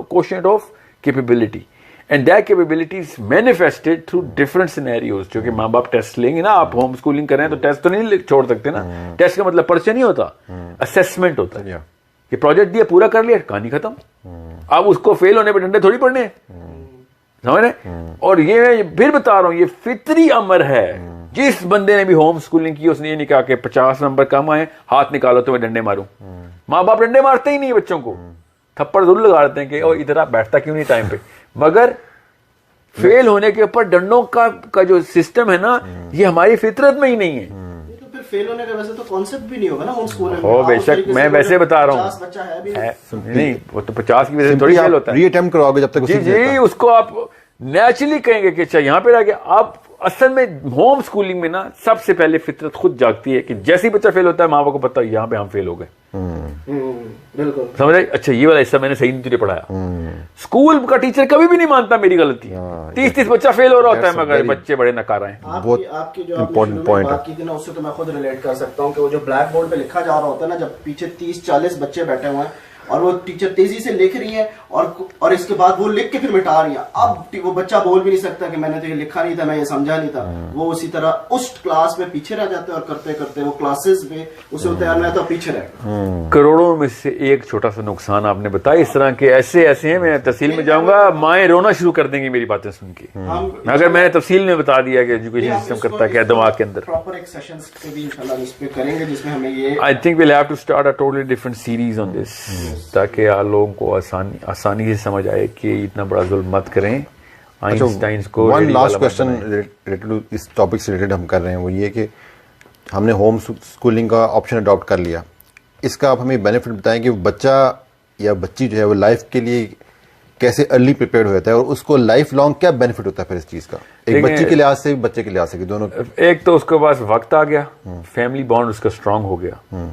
quotient of capability, and that capability is manifested through different scenarios. جو کہ ماں باپ ٹیسٹ لیں گے نا, آپ ہوم اسکولنگ کریں تو ٹیسٹ تو نہیں چھوڑ سکتے نا. ٹیسٹ کا مطلب پرچہ نہیں ہوتا, اسیسمنٹ ہوتا ہے. کہ پروجیکٹ دیا پورا کر لیا, کہانی ختم. اب اس کو فیل ہونے پہ ڈنڈے تھوڑی پڑنے ہیں, سمجھ رہے. اور یہ میں پھر بتا رہا ہوں, یہ فطری امر ہے. جس بندے نے بھی ہوم اسکولنگ کی اس نے یہ نہیں کہا کہ 50 نمبر کم آئے ہاتھ نکالو تو میں ڈنڈے ماروں. ماں باپ ڈنڈے مارتے ہی نہیں بچوں کو, تھپڑ ضرور لگا دیتے ہیں کہ اور ادھر آپ بیٹھتا کیوں نہیں ٹائم پہ, مگر فیل ہونے کے اوپر ڈنڈوں کا جو سسٹم ہے نا, یہ ہماری فطرت میں ہی نہیں ہے. فیل ہونے کا ویسے تو کانسیپٹ بھی نہیں ہوگا نا ہوم اسکول میں. ہو بے شک, میں ویسے بتا رہا ہوں نہیں, وہ تو 50 کی وجہ سے تھوڑی فیل ہوتا ہے. ری اٹیمپٹ کراؤ گے جب تک جی اس کو آپ نیچرلی کہیں گے کہ اچھا یہاں پہ رہ گیا. آپ اصل میں ہوم اسکولنگ میں نا سب سے پہلے فطرت خود جاگتی ہے کہ جیسے ہی بچہ فیل ہوتا ہے ماں باپ کو پتا ہے یہاں پہ ہم فیل ہو گئے, بالکل سمجھ رہے. اچھا یہ والا حصہ میں نے صحیح نہیں تجھے پڑھایا. اسکول کا ٹیچر کبھی بھی نہیں مانتا میری غلطی, 30 بچہ فیل ہو رہا ہوتا ہے مگر بچے بڑے نکارا ہیں. آپ کی جو بات کی تھی نا, اس سے تو میں خود ریلیٹ کر سکتا ہوں کہ وہ جو بلیک بورڈ پہ لکھا جا رہا ہوتا ہے نا, جب پیچھے 30-40 بچے بیٹھے ہوئے ہیں اور وہ ٹیچر تیزی سے لکھ رہی ہے اور اس کے بعد وہ لکھ کے پھر مٹا رہی ہیں. اب وہ بچہ بول بھی نہیں سکتا کہ میں نے تو یہ لکھا نہیں تھا, میں یہ سمجھا نہیں تھا. وہ اسی طرح اس کلاس میں پیچھے رہ جاتے ہیں اور کرتے کرتے وہ کلاسز میں اسے تیار نہیں تو پیچھے رہ گئے. کروڑوں میں سے ایک چھوٹا سا نقصان آپ نے بتایا. اس طرح کے ایسے ہیں, میں تفصیل میں جاؤں گا, مائیں رونا شروع کر دیں گی میری باتیں سن کے. اگر میں نے تفصیل میں بتا دیا کہ ایجوکیشن سسٹم کرتا کیا دماغ کے اندر. I think we'll have to start a totally different series on this, تاکہ آپ لوگوں کو آسانی سے سمجھ آئے کہ اتنا بڑا ظلم مت کریں. آئنسٹائنز کو ون لاسٹ کوشچن اس ٹاپک سے ریلیٹڈ ہم کر رہے ہیں, وہ یہ کہ ہم نے ہوم اسکولنگ کا آپشن اڈاپٹ کر لیا, اس کا آپ ہمیں بینیفٹ بتائیں کہ بچہ یا بچی جو ہے وہ لائف کے لیے کیسے ارلی پریپیئرڈ ہو جاتا ہے, اور اس کو لائف لانگ کیا بینیفٹ ہوتا ہے پھر اس چیز کا, ایک بچی کے لحاظ سے بچے کے لحاظ سے, دونوں. ایک تو اس کے پاس وقت آ گیا, فیملی بانڈ اس کا اسٹرانگ ہو گیا.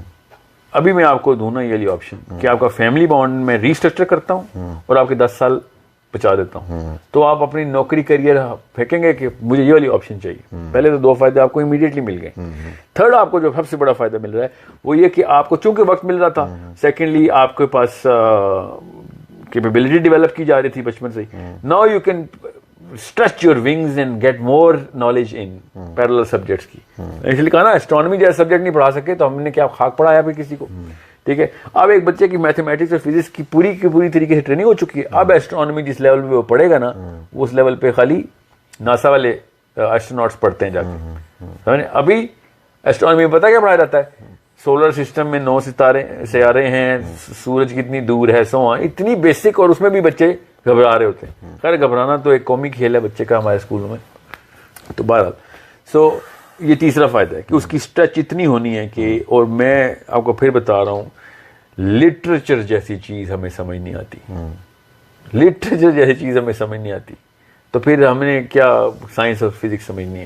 ابھی میں آپ کو دوں نا یہ والی آپشن کہ آپ کا فیملی بانڈ میں ریسٹرکچر کرتا ہوں اور آپ کے 10 سال بچا دیتا ہوں, تو آپ اپنی نوکری کریئر پھینکیں گے کہ مجھے یہ والی آپشن چاہیے. پہلے تو 2 فائدے آپ کو امیڈیٹلی مل گئے. تھرڈ آپ کو جو سب سے بڑا فائدہ مل رہا ہے وہ یہ کہ آپ کو چونکہ وقت مل رہا تھا, سیکنڈلی آپ کے پاس کیپیبلٹی ڈیولپ کی جا رہی تھی بچپن سے ہی. Now you can stretch your wings and get more knowledge in parallel subjects کی. اس لیے کہا نا اسٹرانومی جیسا سبجیکٹ نہیں پڑھا سکے تو ہم نے کیا خاک پڑھایا پھر کسی کو. ٹھیک ہے, اب ایک بچے کی میتھمیٹکس اور فزکس کی پوری طریقے سے ٹریننگ ہو چکی ہے. اب ایسٹرونومی جس لیول پہ وہ پڑھے گا نا, اس لیول پہ خالی ناسا والے ایسٹروناٹس پڑھتے ہیں جا کے. ابھی ایسٹرونومی میں پتا کیا پڑھایا جاتا ہے؟ سولر سسٹم میں 9 سیارے ہیں, سورج کتنی دور ہے, اتنی بیسک, اور اس میں بھی بچے گھبرا رہے ہوتے ہیں. خیر گھبرانا تو ایک قومی کھیل ہے بچے کا ہمارے اسکولوں میں. تو بہرحال یہ تیسرا فائدہ ہے کہ اس کی اسٹریچ اتنی ہونی ہے کہ, اور میں آپ کو پھر بتا رہا ہوں, لٹریچر جیسی چیز ہمیں سمجھ نہیں آتی. لٹریچر جیسی چیز ہمیں سمجھ نہیں آتی تو پھر ہم نے کیا سائنس اور فزکس سمجھنی ہے.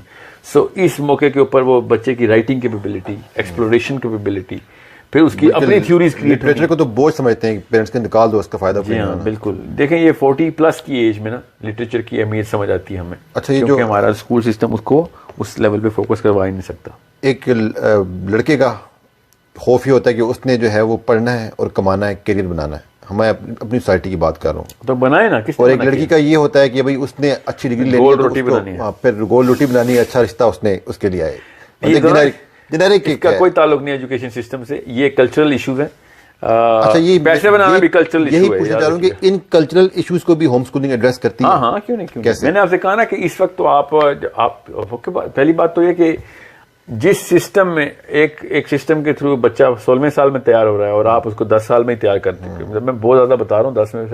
اس موقع کے اوپر وہ بچے کی رائٹنگ کیپیبلٹی, ایکسپلوریشن کیپیبلٹی, پھر اس کی اپنی تھیوریز کریٹ. لٹریچر کو تو بوجھ سمجھتے ہیں, پیرنٹس کے نکال دو, اس کا فائدہ. جی ہاں بالکل. دیکھیں یہ 40+ کی ایج میں نا لٹریچر کی اہمیت سمجھ آتی ہے ہمیں. اچھا, یہ جو ہمارا اسکول سسٹم اس کو اس لیول پہ فوکس کروا ہی نہیں سکتا. ایک لڑکے کا خوف یہ ہوتا ہے کہ اس نے جو ہے وہ پڑھنا ہے اور کمانا ہے, کیریئر بنانا ہے. میں اپنی سوسائٹی کی بات کر رہا ہوں تو بنائے نا. اور ایک لڑکی کا یہ ہوتا ہے کہ بھائی اس نے اچھی ڈگری لینی ہے, پھر گول روٹی بنانی ہے, اچھا رشتہ اس نے اس کے لیے آئے. اس کا کوئی تعلق نہیں ایجوکیشن سسٹم سے, یہ کلچرل ایشوز ہیں. اچھا, یہ پیسے بنانا بھی کلچرل ایشو ہے. یہی پوچھنا چاہ رہا ہوں کہ ان کلچرل ایشوز کو بھی ہوم اسکولنگ ایڈریس کرتی ہے. ہاں کیوں نہیں. میں نے آپ سے کہا نا کہ اس وقت تو آپ پہلی بات تو یہ کہ جس سسٹم میں ایک سسٹم کے تھرو بچہ 16ویں سال میں تیار ہو رہا ہے اور آپ اس کو 10 سال میں ہی تیار کرتے ہیں. میں بہت زیادہ بتا رہا ہوں, 10 میں